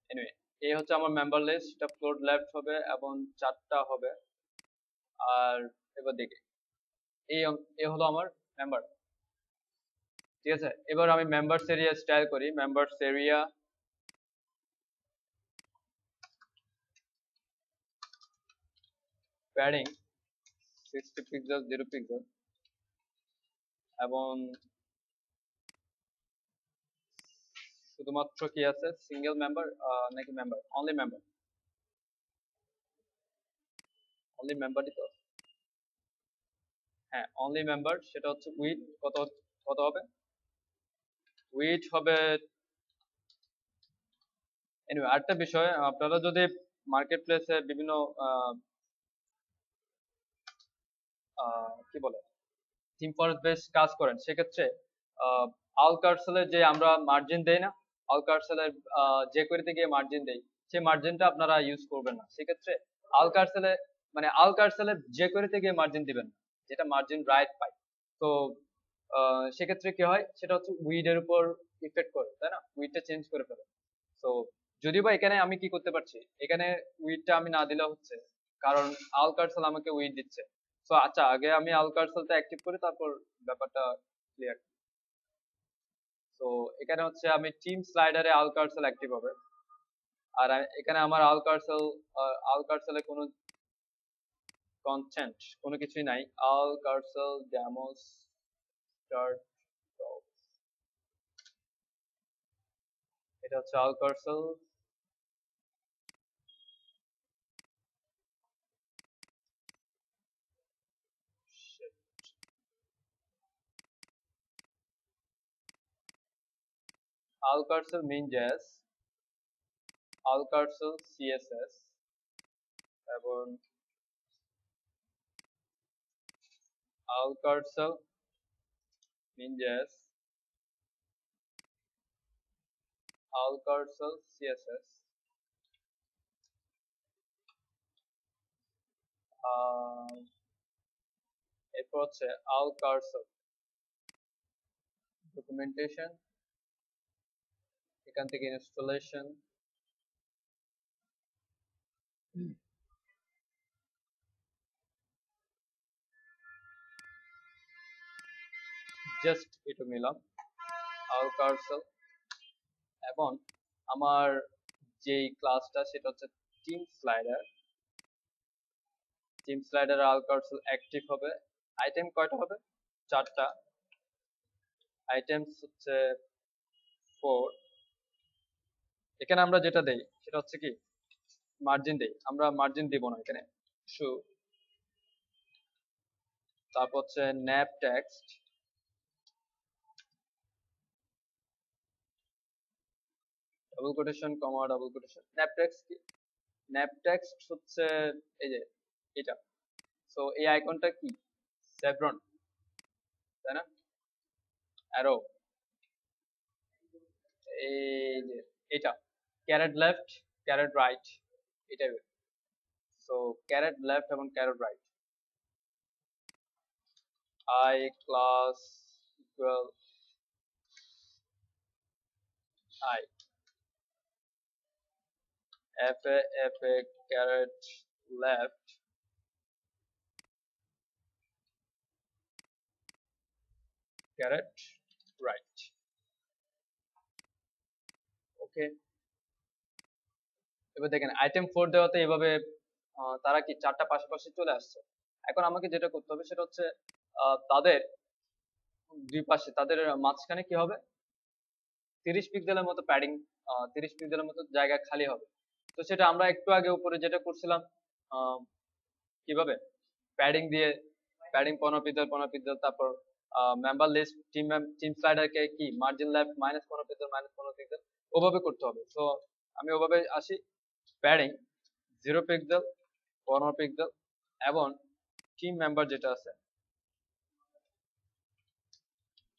এনিওয়ে, এই হচ্ছে আমার মেম্বার লিস্ট, এটা ফ্লোট লেফট হবে এবং 4টা হবে। আর এবার দেখি, এই এ হলো আমার মেম্বার। ঠিক আছে, এবার আমি মেম্বারস এরিয়া স্টাইল করি। Members area padding 60 pixel 0 pixel, এবং শুধুমাত্র কি আছে সিঙ্গেল মেম্বার নাকি মেম্বার অনলি মেম্বার, অনলি মেম্বারই তো। হ্যাঁ, অনলি মেম্বার। সেটা হচ্ছে উইথ কত, কত হবে উইথ হবে। এনিওয়ে, আরেকটা বিষয়, আপনারা যদি মার্কেট প্লেসে বিভিন্ন কি বলে থিম ফরেস্ট বেস কাজ করেন, সেক্ষেত্রে আল কার্সেলের যে আমরা মার্জিন দেই না, আল কার্সেলের যে কোয়েরিতে গিয়ে মার্জিন দেই, সেই মার্জিনটা আপনারা ইউজ করবেন না। সেক্ষেত্রে আল কার্সেলে আল কার্সেলের যে কোয়েরিতে গিয়ে মার্জিন দিবেন না, যেটা মার্জিন রাইট পাই। তো সেক্ষেত্রে কি হয়, সেটা হচ্ছে উইডের উপর ইফেক্ট করে, তাই না, উইডটা চেঞ্জ করে ফেলে। তো যদিও বা এখানে আমি কি করতে পারছি, এখানে উইডটা আমি না দিলে হচ্ছে, কারণ আল কার্সেল আমাকে উইড দিচ্ছে। তো আচ্ছা, আগে আমি আল কার্সেলটা অ্যাক্টিভ করি, তারপর ব্যাপারটা ক্লিয়ার। তো এখানে হচ্ছে আমি টিম স্লাইডারে আল কার্সেল অ্যাক্টিভ হবে। আর এখানে আমার আল কার্সেলে কোনো কনটেন্ট কোনো কিছুই নাই। আল কার্সেল ডেমোস স্টার্ট, এটা হচ্ছে আল কার্সেল। আল কার্সেল মেইন জেএস, আল কার্সেল সিএসএস, এবং আল কার্সেল মেইন জেএস, আল কার্সেল সিএসএস, এরপর হচ্ছে আল কার্সর ডকুমেন্টেশন, এখান থেকে ইনস্টলেশন, জাস্ট এটা নিলাম আল কার্সর। এবং আমার যেই ক্লাসটা সেটা হচ্ছে টিম স্লাইডার। টিম স্লাইডার আল কার্সর অ্যাক্টিভ হবে। আইটেম কয়টা হবে? 4টা। আইটেমস হচ্ছে 4। এখানে আমরা যেটা দেই সেটা হচ্ছে কি মার্জিন দেই, আমরা মার্জিন দিব না এখানে। শু, তারপর হচ্ছে ন্যাপ টেক্সট, ডাবল কোটেশন কমা ডাবল কোটেশন। ন্যাপ টেক্সট কি? ন্যাপ টেক্সট হচ্ছে এই যে এটা। সো এই আইকনটা কি? সেভরন, তাই না? অ্যারো, এই যে এটা ক্যারেট লেফট ক্যারেট রাইট, এটা। সো ক্যারেট লেফট এবং caret right. I class equal I, fa caret left caret right. Okay, এবার দেখেন আইটেম 4 দেওয়াতে এভাবে তারা কি 4টা পাশাপাশি চলে আসছে। এখন আমাকে যেটা করতে হবে সেটা হচ্ছে তাদের দুই পাশে, তাদের মাঝখানে কি হবে 30 পিক্সেলের মতো প্যাডিং, 30 পিক্সেলের মতো জায়গা খালি হবে। তো সেটা আমরা একটু আগে উপরে যেটা করছিলাম কিভাবে প্যাডিং দিয়ে, প্যাডিং 15 পিক্সেল 15 পিক্সেল, তারপর মেম্বার লিস্ট টিম স্লাইডারকে কি মার্জিন লেফট -15 পিক্সেল -15 পিক্সেল ওভাবে করতে হবে। তো আমি ওভাবে আসি, প্যাডিং 0 পিক্সেল 15 পিক্সেল এবং টিম মেম্বার যেটা আছে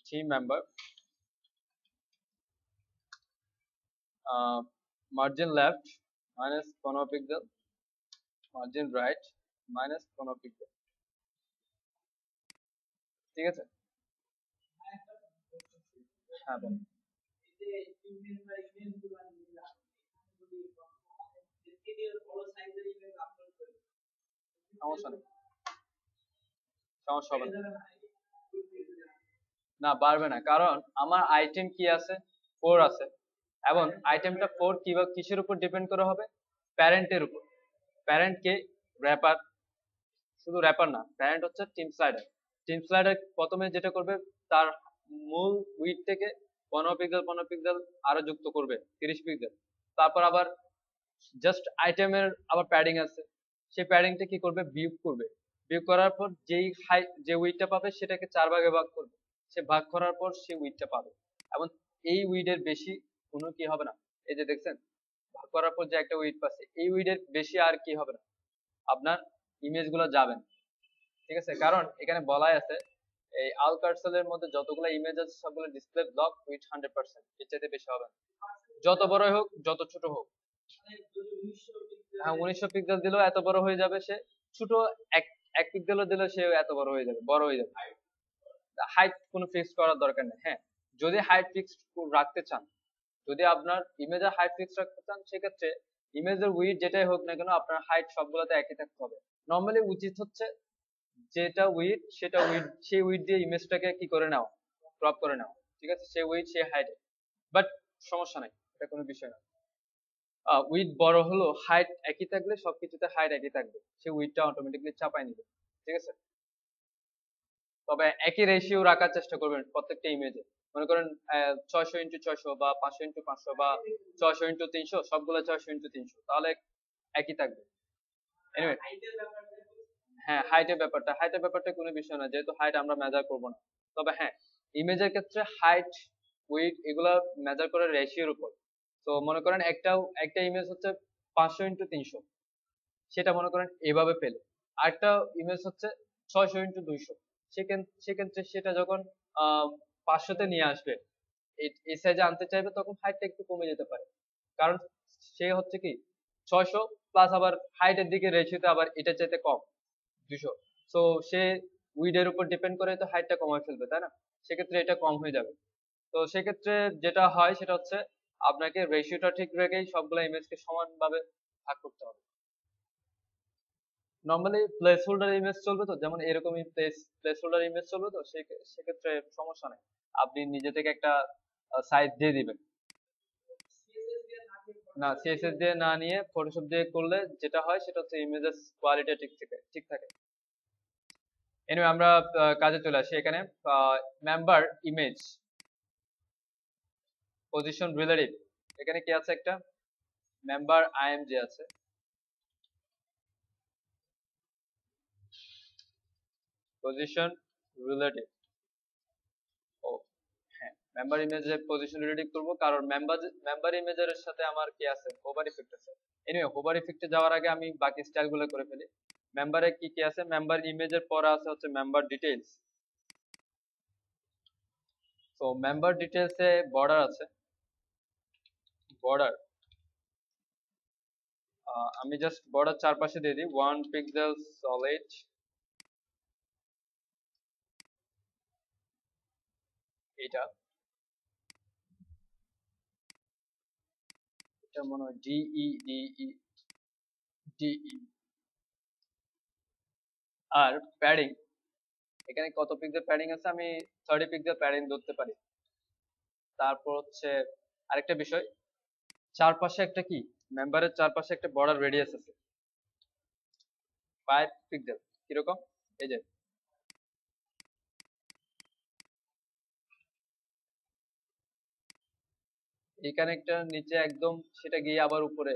team member margin left -15 pixel, margin right -15 pixel. ঠিক আছে? হ্যাঁ বল। সমস্যা নেই, সমস্যা হবে না। না বাড়বে না, কারণ আমার আইটেম কি আছে 4 আছে, এবং আইটেমটা 4 কিভাবে কিসের উপর ডিপেন্ড করে হবে? প্যারেন্টের উপর। প্যারেন্ট কে? র্যাপার। শুধু র্যাপার না, প্যারেন্ট হচ্ছে টিম স্লাইডার। টিম স্লাইডার প্রথমে যেটা করবে তার মূল উইড থেকে 15 পিক্সেল 15 পিক্সেল আরো যুক্ত করবে 30 পিক্সেল। তারপর আবার জাস্ট আইটেমের আবার প্যাডিং আছে, সেই প্যাডিংটা কি করবে ভিউ করবে। ভিউ করার পর যেই হাই যে উইডটা পাবে সেটাকে 4 ভাগে ভাগ করবে। সে ভাগ করার পর সে উইডটা পাবে, এবং এই উইডের বেশি কোনো কি হবে না। এই যে দেখছেন ভাগ করার পর যে একটা উইড পাচ্ছে, এই উইডের বেশি আর কি হবে না আপনার ইমেজ গুলো যাবেন। ঠিক আছে? কারণ এখানে বলাই আছে এই আল কার্সলের মধ্যে যতগুলো ইমেজ আছে সবগুলো ডিসপ্লে ব্লক উইথ 100%, এর চাইতে বেশি হবে না। যত বড়ই হোক যত ছোট হোক। হ্যাঁ 1900 পিক্সেল দিলেও এত বড় হয়ে যাবে সে, ছোট এক এক পিক্সেলও দিলেও সে এত বড় হয়ে যাবে, বড় হয়ে যাবে। হাইট কোনো ফিক্স করার দরকার নেই। হ্যাঁ, যদি হাইট ফিক্স রাখতে চান, যদি আপনার ইমেজের হাইট ফিক্স রাখতে চান, সেক্ষেত্রে ইমেজের উইড যেটাই হোক না কেন আপনার হাইট সবগুলোতে একই থাকতে হবে। নর্মালি উচিত হচ্ছে যেটা উইড সেটা উইড, সেই উইড দিয়ে ইমেজটাকে কি করে নেওয়া, ক্রপ করে নেওয়া। ঠিক আছে? সেই উইড সেই হাইট, বাট সমস্যা নাই, এটা কোনো বিষয় না। উইড বড় হলো হাইট একই থাকলে সবকিছুতে হাইট একই থাকবে, সে উইডটা অটোমেটিকলি চাপাই নিবে। ঠিক আছে? তবে একই রেশিও রাখার চেষ্টা করবেন প্রত্যেকটা ইমেজে। মনে করেন 600x600 বা 500x500 বা 600x300, সবগুলো 600x300, তাহলে একই থাকবে। এনিওয়ে, হ্যাঁ হাইটের ব্যাপারটা কোনো বিষয় না, যেহেতু হাইট আমরা মেজার করব না। তবে হ্যাঁ, ইমেজের ক্ষেত্রে হাইট উইড এগুলা মেজার করে রেশিওর উপর। তো মনে করেন একটা ইমেজ হচ্ছে 500x300, সেটা মনে করেন এভাবে পেলে, আরেকটা ইমেজ হচ্ছে 600x200, সেক্ষেত্রে সেটা যখন 500-তে নিয়ে আসবে, এই সাইজে আনতে চাইবে, তখন হাইটটা একটু কমে যেতে পারে। কারণ সে হচ্ছে কি 600 প্লাস আবার হাইটের দিকে রেশিওতে আবার এটা চাইতে কম 200। সো সে উইডের উপর ডিপেন্ড করে তো হাইটটা কমায় ফেলবে, তাই না? সেক্ষেত্রে এটা কম হয়ে যাবে। তো সেক্ষেত্রে যেটা হয় সেটা হচ্ছে আপনাকে রেশিওটা ঠিক রেখেই সবগুলো ইমেজকে সমানভাবে ভাগ করতে হবে। নর্মালি প্লেস হোল্ডার ইমেজ চলবে তো, যেমন এরকমই প্লেস হোল্ডার ইমেজ চলবে তো, সেক্ষেত্রে সমস্যা নেই, আপনি নিজে থেকে একটা সাইজ দিয়ে দিবেন। না, সিএসএস দিয়ে না নিয়ে ফটোশপ দিয়ে করলে যেটা হয় সেটা হচ্ছে ইমেজের কোয়ালিটি ঠিক থাকে। এনিওয়ে আমরা কাজে চলে আসি। এখানে মেম্বার ইমেজ পজিশন রিলেটিভ, এখানে কি আছে, একটা মেম্বার আইএমজি আছে। পজিশন রিলেটিভ, ও হ্যাঁ, মেম্বার ইমেজের পজিশন রিলেটিভ করব, কারণ মেম্বার ইমেজের সাথে আমার কি আছে, হোভার ইফেক্ট আছে। এনিওয়ে হোভার ইফেক্টে যাওয়ার আগে আমি বাকি স্টাইলগুলো করে ফেলি। মেম্বারে কি কি আছে, মেম্বার ইমেজের পরে আছে হচ্ছে মেম্বার ডিটেইলস। তো মেম্বার ডিটেইলসে বর্ডার আছে। বর্ডার আমি জাস্ট বর্ডার চারপাশে দিয়ে দিই 1 পিক্সেল সলিড। এটা এটা মনে হয় ডিই। আর প্যাডিং, এখানে কত পিক্সেল প্যাডিং আছে, আমি 30 পিক্সেল প্যাডিং ধরতে পারি। তারপর হচ্ছে আরেকটা বিষয়, চারপাশে একটা কি, মেম্বারের চারপাশে একটা বর্ডার রেডিয়াস আছে 5 পিক্সেল। কিরকম, এই যে এখানে একটা নিচে একদম, সেটা গিয়ে আবার উপরে।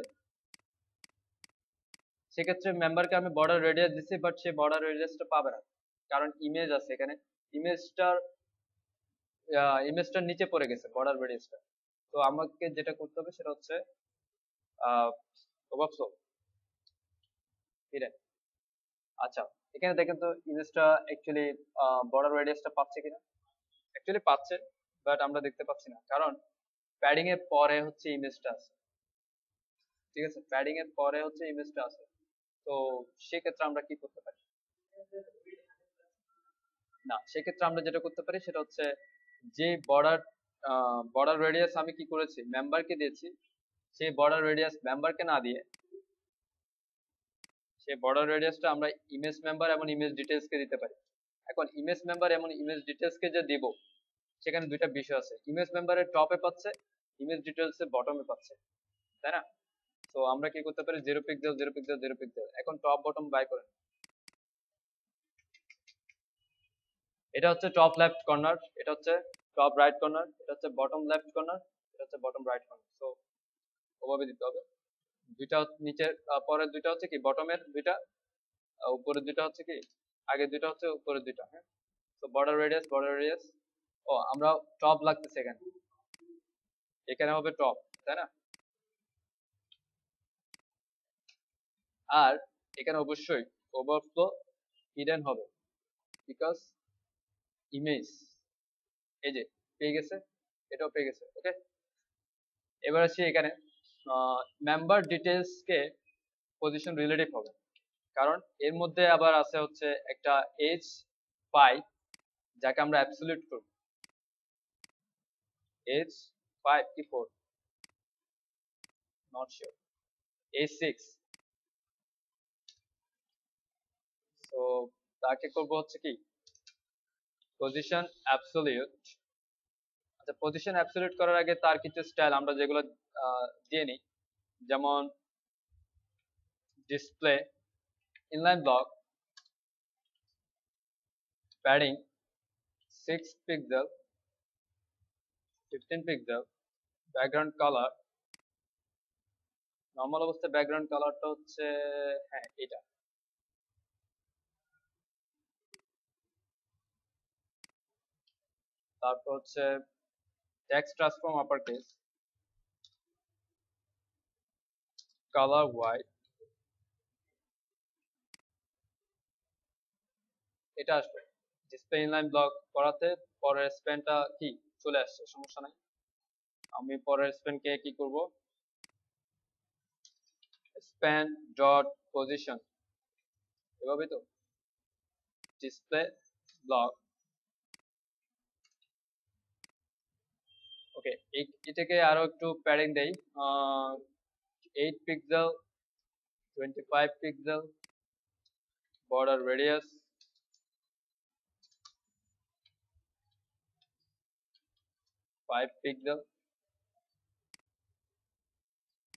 সেক্ষেত্রে মেম্বারকে আমি বর্ডার রেডিয়াস দিচ্ছি, বাট সে বর্ডার রেডিয়াসটা পাবে না, কারণ ইমেজ আছে এখানে। ইমেজটার ইমেজটার নিচে পড়ে গেছে বর্ডার রেডিয়াসটা। তো আমাকে যেটা করতে হবে সেটা হচ্ছে ওভারফ্লো হিডেন। আচ্ছা, এখানে দেখেন তো ইমেজটা অ্যাকচুয়ালি বর্ডার রেডিয়াসটা পাচ্ছে কিনা। অ্যাকচুয়ালি পাচ্ছে, বাট আমরা দেখতে পাচ্ছি না, কারণ প্যাডিং এর পরে হচ্ছে ইমেজটা আছে। ঠিক আছে, প্যাডিং এর পরে হচ্ছে ইমেজটা আছে। তো সেক্ষেত্রে আমরা কি করতে পারি, না সেক্ষেত্রে আমরা যেটা করতে পারি সেটা হচ্ছে যে বর্ডার রেডিয়াস আমি কি করেছি, মেম্বারকে দিয়েছি, সেই বর্ডার রেডিয়াস মেম্বারকে না দিয়ে সেই বর্ডার রেডিয়াসটা আমরা ইমেজ মেম্বার এবং ইমেজ ডিটেইলস কে দিতে পারি। এখন ইমেজ মেম্বার এবং ইমেজ ডিটেইলস কে যে দিব, সেখানে দুইটা বিষয় আছে, ইমেজ মেম্বারের টপে পাচ্ছে, ইমেজ ডিটেইলস এর বটমে পাচ্ছে, তাই না? তো আমরা কি করতে পারি, 0 পিক্সেল 0 পিক্সেল 0 পিক্সেল, এখন টপ বটম বাই করেন। এটা হচ্ছে টপ লেফট কর্নার, এটা হচ্ছে টপ রাইট কর্নার, এটা হচ্ছে বটম লেফট কর্নার, এটা হচ্ছে বটম রাইট কর্নার। তো ওভাবে দিতে হবে। দুইটা নিচের পরের দুইটা হচ্ছে কি, বটমের দুইটা, উপরের দুইটা হচ্ছে কি, আগের দুইটা হচ্ছে উপরের দুইটা। হ্যাঁ, তো বর্ডার রেডিয়াস, ও আমরা টপ লাগতেছে এখানে, এখানে হবে টপ, তাই না? আর এখানে অবশ্যই ওভারফ্লো হিডেন হবে, বিকজ ইমেজ, এই যে পেয়ে গেছে, এটাও পেয়ে গেছে। ওকে, এবার আসি এখানে মেম্বার ডিটেইলস কে পজিশন রিলেটিভ হবে, কারণ এর মধ্যে আবার আছে হচ্ছে একটা এজ 5, যাকে আমরা অ্যাবসলিউট করব। এজ 5 কি 4, নট শিওর, এজ 6। সো তাকে করব হচ্ছে কি, পজিশন অ্যাবসলিউট। আচ্ছা, পজিশন অ্যাবসলিউট করার আগে তার কিছু স্টাইল আমরা যেগুলো দিয়ে নিই, যেমন display, inline block, padding 6 pixel 15 pixel, background colour, normal অবস্থায় ব্যাকগ্রাউন্ড কালারটা হচ্ছে, হ্যাঁ এটা, তারপর হচ্ছে text transform upper case, colour white, এটা আসবে। ডিসপ্লে ইনলাইন ব্লক করাতে পরের স্প্যানটা কি চলে আসছে, সমস্যা নাই। আমি পরের স্প্যানকে কি করব, স্প্যান ডট পজিশন, এভাবে তো ডিসপ্লে ব্লক। ওকে, এটাকে আরো একটু প্যাডিং দেই, 8 pixel, 25 pixel, border radius 5 pixel.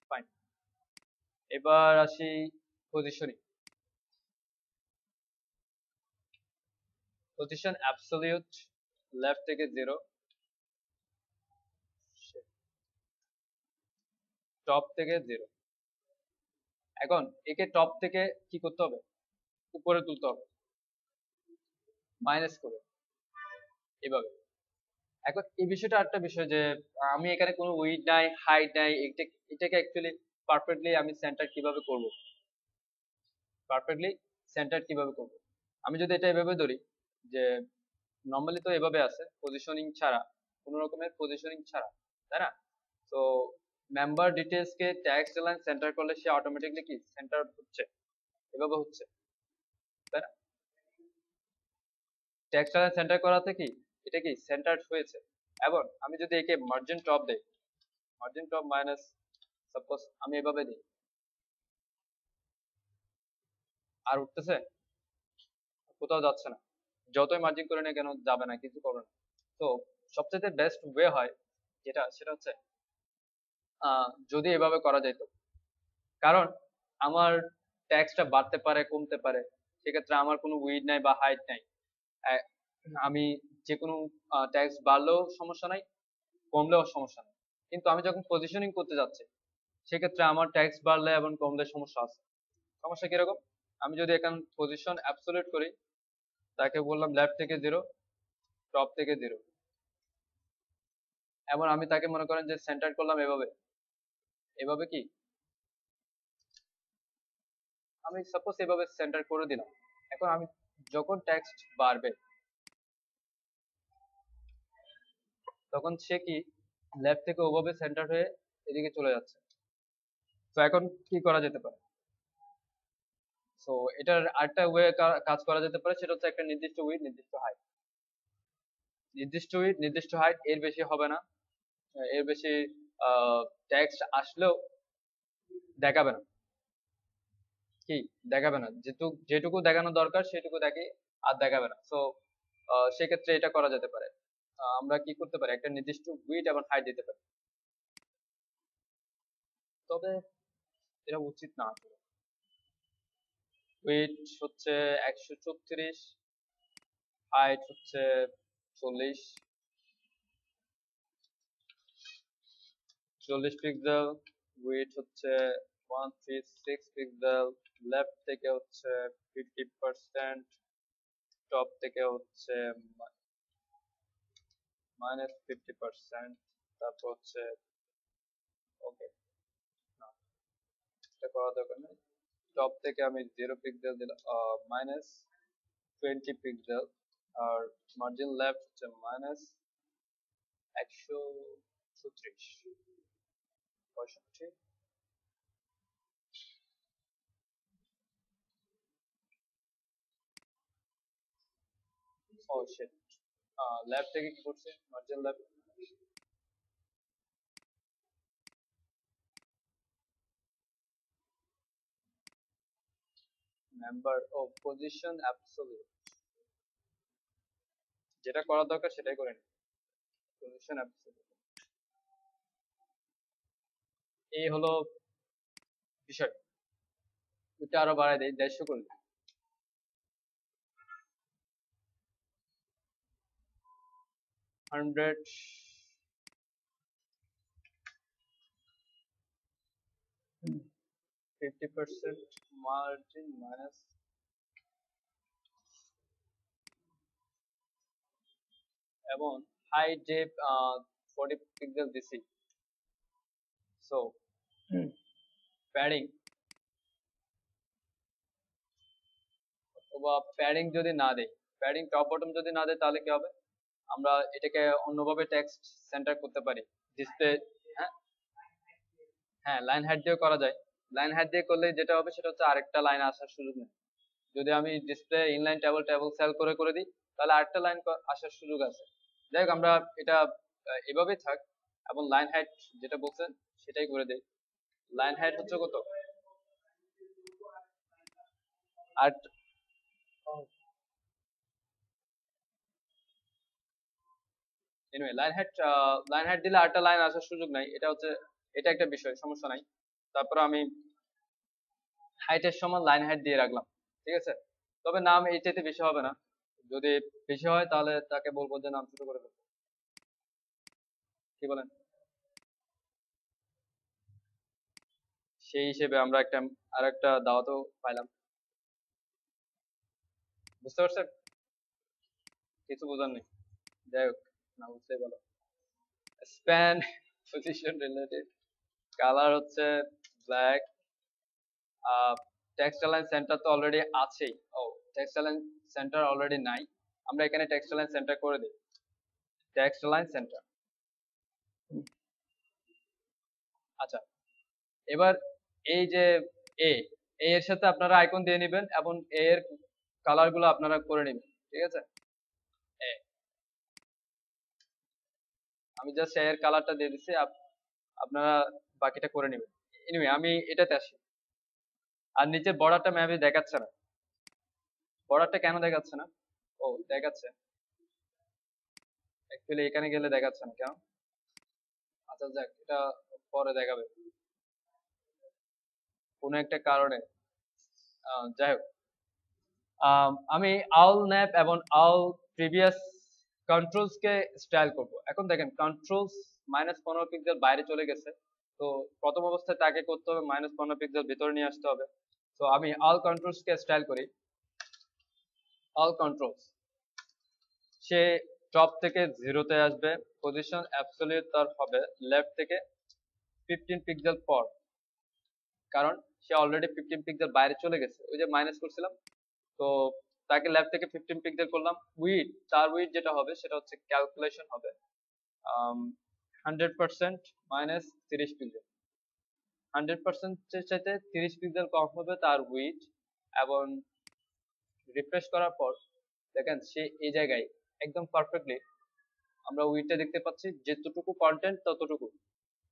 Fine. এবার আসি পজিশনিং। পজিশন অ্যাবসলিউট, লেফট থেকে 0, টপ থেকে 0। এখন একে টপ থেকে কি করতে হবে, উপরে তুলতে হবে মাইনাস করে, এভাবে। এখন এই বিষয়টা একটা বিষয় যে আমি এখানে কোনো উইড নাই, হাইট নাই, এটাকে অ্যাকচুয়ালি পারফেক্টলি আমি সেন্টার কিভাবে করব, পারফেক্টলি সেন্টার কিভাবে করব। আমি যদি এটা এভাবে ধরি যে নর্মালি তো এভাবে আছে পজিশনিং ছাড়া, কোনো রকমের পজিশনিং ছাড়া, তাই না? তো মেম্বার ডিটেইলস কে টেক্সট লাইন সেন্টার করলে সে অটোমেটিকলি কি সেন্টার হচ্ছে, এভাবে হচ্ছে, তাই না? টেক্সট লাইন সেন্টার করাতে কি এটা কি সেন্টারড হয়েছে। এবং আমি যদি একে মার্জিন টপ দেই, মার্জিন টপ মাইনাস, সাপোজ আমি এভাবে দিই, আর উঠতেছে, কোথাও যাচ্ছে না, যতই মার্জিন করে না কেন যাবে না, কিছু করবে না। তো সবচেয়ে বেস্ট ওয়ে হয় যেটা, সেটা হচ্ছে যদি এভাবে করা যেত, কারণ আমার ট্যাক্সটা বাড়তে পারে কমতে পারে, সেক্ষেত্রে আমার কোনো উইড নাই বা হাইট নাই। আহ, আমি যে কোনো ট্যাক্স বাড়লেও সমস্যা নাই, কমলেও সমস্যা নেই। কিন্তু আমি যখন পজিশনিং করতে যাচ্ছি, সেক্ষেত্রে আমার ট্যাক্স বাড়লে এবং কমলে সমস্যা আছে। সমস্যা কিরকম, আমি যদি এখান পজিশন অ্যাবসলিউট করি, তাকে বললাম লেফট থেকে 0, টপ থেকে 0, এবং আমি তাকে মনে করেন যে সেন্টার করলাম এভাবে, এভাবে কি আমি সাপোজ এভাবে সেন্টার করে দিলাম। এখন আমি যখন টেক্সট বাড়বে, তখন সে কি লেফট থেকে ওভাবে সেন্টার হয়ে এদিকে চলে যাচ্ছে। তো এখন কি করা যেতে পারে, সো এটার আরেকটা ওয়ে কাজ করা যেতে পারে, সেটা হচ্ছে একটা নির্দিষ্ট উইড নির্দিষ্ট হাইট, নির্দিষ্ট উইড নির্দিষ্ট হাইট, এর বেশি হবে না। এর বেশি টেক্সট আসলেও দেখাবে না, কি দেখাবে না, যেটুকু দেখানো দরকার সেটুকু দেখে, আর দেখাবে না। সো সেক্ষেত্রে এটা করা যেতে পারে, আমরা কি করতে পারি, একটা নির্দিষ্ট উইড এবং হাইট দিতে পারি। তবে এটা উচিত না আসলে। উইড হচ্ছে 134, হাইট হচ্ছে 40, 40 পিক্সেল, উইড হচ্ছে 136 পিক্সেল, লেফট থেকে হচ্ছে 50%, টপ থেকে হচ্ছে -50%, তারপর হচ্ছে ওকে, না এটা করা দরকার নেই। টপ থেকে আমি 0 পিক্সেল দিলাম, -20 পিক্সেল, আর মার্জিন লেফট হচ্ছে -136, 65। ও শিট, লেফট থেকে কি করছে, মার্জিন লেফট, মেম্বার ও পজিশন অ্যাবসলিউট, যেটা করা দরকার সেটাই করে নি, পজিশন অ্যাবসলিউট। এই হলো বিষয়। এটা আরো বাড়াই দেয় 150 করলে, 100, 50% মার্জিন মাইনাস, এবং হাইট যে 40 পিক্সেল দিছি, সো প্যাডিং, অথবা প্যাডিং যদি না দেই, প্যাডিং টপ বটম যদি না দেয়, তাহলে কি হবে, আমরা এটাকে অন্যভাবে টেক্সট সেন্টার করতে পারি ডিসপ্লে। হ্যাঁ, হ্যাঁ, লাইন হাইট দিয়েও করা যায়। লাইন হাইট দিয়ে করলে যেটা হবে সেটা হচ্ছে আরেকটা লাইন আসার সুযোগ নেই। যদি আমি display inline table table cell করে দিই, তাহলে আরেকটা লাইন আসার সুযোগ আছে। যাই হোক, আমরা এটা এভাবেই থাক, এবং লাইন হাইট যেটা বলছেন সেটাই করে দেই। লাইন হাইট হচ্ছে কত? আর এনিওয়ে, লাইন হাইট দিলে আরেকটা লাইন আসার সুযোগ নাই, এটা হচ্ছে, এটা একটা বিষয়, সমস্যা নাই। তারপর আমি হাইটের সমান লাইন হাইট দিয়ে রাখলাম, ঠিক আছে। তবে নাম এই চাইতে বেশি হবে না, যদি বেশি হয় তাহলে তাকে বলবো যে নাম ছোট করে ফেলতে। কি বলেন? সেই হিসেবে আমরা আর একটা দাওয়াতও পাইলাম। বুঝতে পারছেন? কিছু বোঝার নেই। যাই হোক, না বুঝতেই ভালো। স্প্যান, পজিশন রিলেটেড, কালার হচ্ছে ব্ল্যাক। টেক্সট অ্যালাইন সেন্টার তো অলরেডি আছেই। ও, টেক্সট অ্যালাইন সেন্টার অলরেডি নাই, আমরা এখানে টেক্সট অ্যালাইন সেন্টার করে দিই। Text align centre. আচ্ছা, এবার এই যে এ এ এর সাথে আপনারা আইকন দিয়ে নেবেন, এবং এ এর কালার গুলো আপনারা করে নেবেন, ঠিক আছে। এ, আমি জাস্ট এ এর কালারটা দিয়ে দিচ্ছি, আপনারা বাকিটা করে নেবেন। এনিওয়ে, আমি এটাতে আসি। আর নিচের বর্ডারটা ম্যাপে দেখাচ্ছে না। বর্ডারটা কেন দেখাচ্ছে না? ও, দেখাচ্ছে, অ্যাকচুয়ালি এখানে গেলে দেখাচ্ছে না কেন? আচ্ছা যাক, এটা পরে দেখাবে কোনো একটা কারণে। যাই হোক, আমি আউল ন্যাপ এবং আউল প্রিভিয়াস কন্ট্রোলস কে স্টাইল করব। এখন দেখেন, কন্ট্রোলস -15 পিক্সেল বাইরে চলে গেছে, তো প্রথম অবস্থায় তাকে করতে হবে -15 পিক্সেল ভিতরে নিয়ে আসতে হবে। তো আমি অল কন্ট্রোলস কে স্টাইল করি। অল কন্ট্রোলস, সে টপ থেকে 0-তে আসবে, পজিশন অ্যাবসলিউট তার হবে লেফট থেকে 15 পিক্সেল পর, কারণ সে অলরেডি 15 পিক্সেল বাইরে চলে গেছে, ওই যে মাইনাস করছিলাম। তো তাকে লেফট থেকে 15 পিক্সেল করলাম। উইড, তার উইড যেটা হবে সেটা হচ্ছে ক্যালকুলেশন হবে 100% -30 পিক্সেল। 100% চাইতে 30 পিক্সেল কম হবে তার উইড। এবং রিফ্রেশ করার পর দেখেন, সে এই জায়গায় একদম পারফেক্টলি আমরা উইডটা দেখতে পাচ্ছি, যেতটুকু কন্টেন্ট ততটুকু।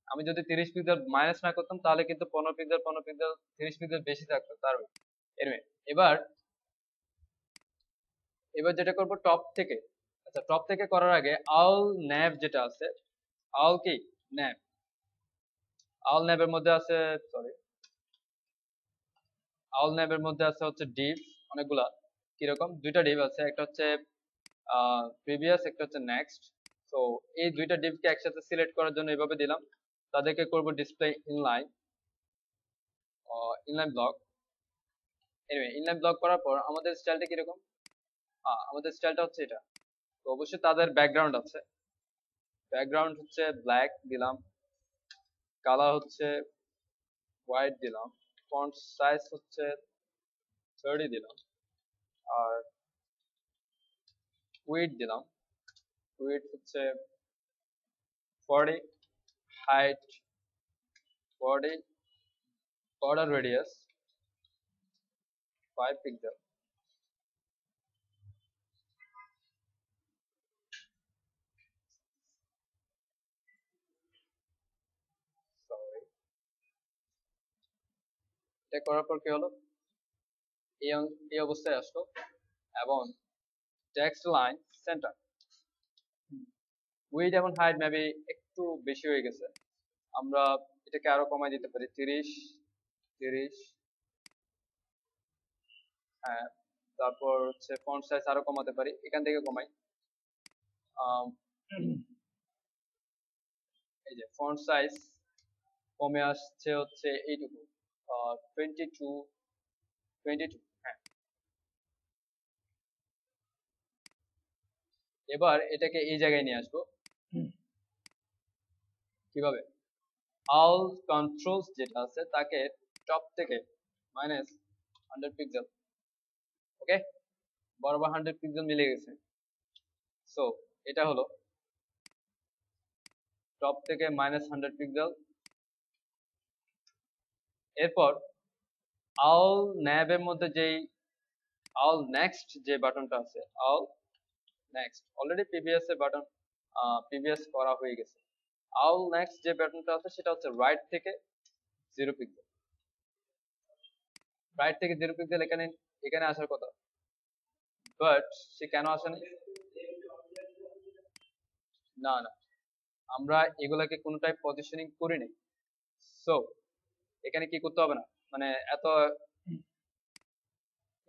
আমি যদি 30 পিক্সেল মাইনাস না করতাম তাহলে কিন্তু 15 পিক্সেল 30 পিক্সেল বেশি থাকতো তার উইড। এনিওয়ে, এবার এবার যেটা করব টপ থেকে। আচ্ছা, টপ থেকে করার আগে আল ন্যাভ যেটা আছে, আল কি ন্যাভ, আল ন্যাভের মধ্যে আছে, সরি, আল ন্যাভের মধ্যে আছে হচ্ছে ডিভ অনেকগুলা। কিরকম? দুইটা ডিভ আছে, একটা হচ্ছে প্রিভিয়াস, একটা হচ্ছে নেক্সট। তো এই দুইটা ডিভকে একসাথে সিলেক্ট করার জন্য এভাবে দিলাম, তাদেরকে করব display inline, inline block. Anyway, inline block করার পর আমাদের স্টাইলটা কিরকম? আমাদের স্টাইলটা হচ্ছে এটা। তো অবশ্যই তাদের ব্যাকগ্রাউন্ড আছে, ব্যাকগ্রাউন্ড হচ্ছে ব্ল্যাক দিলাম, কালার হচ্ছে হোয়াইট দিলাম, ফন্ট সাইজ হচ্ছে 30 দিলাম, আর উইডথ দিলাম, উইডথ হচ্ছে 40, height 40, border radius 5 pixel. Sorry, এটা করার পর কি হলো? এই অবস্থায় আসলো, এবং টেক্সট লাইন সেন্টার। উইডথ এবং হাইট মেবি একটু বেশি হয়ে গেছে, আমরা এটাকে আরো কমাই দিতে পারি, 30, 30। হ্যাঁ, তারপর হচ্ছে ফন্ট সাইজ আরো কমাতে পারি, এখান থেকে কমাই। আম, এই যে ফন্ট সাইজ কমে আসছে হচ্ছে এইটুকু, 22, 22। হ্যাঁ, এবার এটাকে এই জায়গায় নিয়ে আসবো। কিভাবে? অল কন্ট্রোলস যেটা আছে তাকে টপ থেকে -100 পিক্সেল, ওকে, বরাবর 100 পিক্সেল মিলে গেছে। সো এটা হলো টপ থেকে -100 পিক্সেল। এরপর আল ন্যাবের মধ্যে যেই আল নেক্সট যে বাটনটা আছে, আল নেক্সট অলরেডি পিভিএস এর বাটন পিভিএস করা হয়ে গেছে। আল নেক্সট যে বাটনটা আছে সেটা হচ্ছে রাইট থেকে 0 পিক্সেল। রাইট থেকে 0 পিক্সেল এখানে এখানে আসার কথা, বাট সে কেন আসে না? না না, আমরা এগুলাকে কোনোটাই পজিশনিং করি নাই। সো এখানে কি করতে হবে না, মানে এত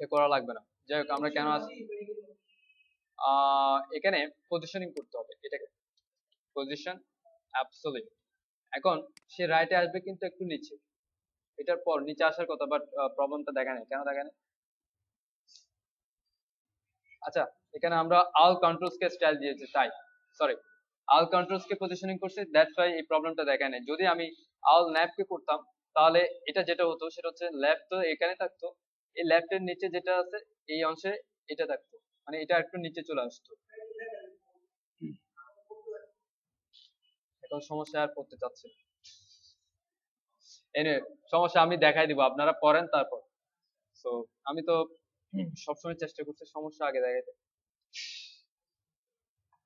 এ করা লাগবে না। যাই হোক, আমরা কেন আসি, এখানে পজিশনিং করতে হবে এটাকে, পজিশন অ্যাবসলিউট। এখন সে রাইটে আসবে কিন্তু একটু নিচে, এটার পর নিচে আসার কথা, বাট প্রবলেমটা দেখা নেই, কেন দেখা নেই? আচ্ছা, এখানে আমরা আল কন্ট্রোলস কে স্টাইল দিয়েছি তাই, সরি, আল কন্ট্রোলস কে পজিশনিং করছি, দ্যাটস ওয়াই এই প্রবলেমটা দেখা নেই। যদি আমি আল ন্যাপ কে করতাম তাহলে এটা যেটা হতো সেটা হচ্ছে লেফট তো এখানে থাকতো, এই লেফটের নিচে যেটা আছে এই অংশে এটা থাকতো, মানে এটা একটু নিচে চলে আসতো। এখন সমস্যা আর করতে চাচ্ছি না। এনিওয়ে, সমস্যা আমি দেখাই দিব, আপনারা পড়েন তারপর। সো আমি তো সবসময় চেষ্টা করছি সমস্যা আগে দেখাইতে।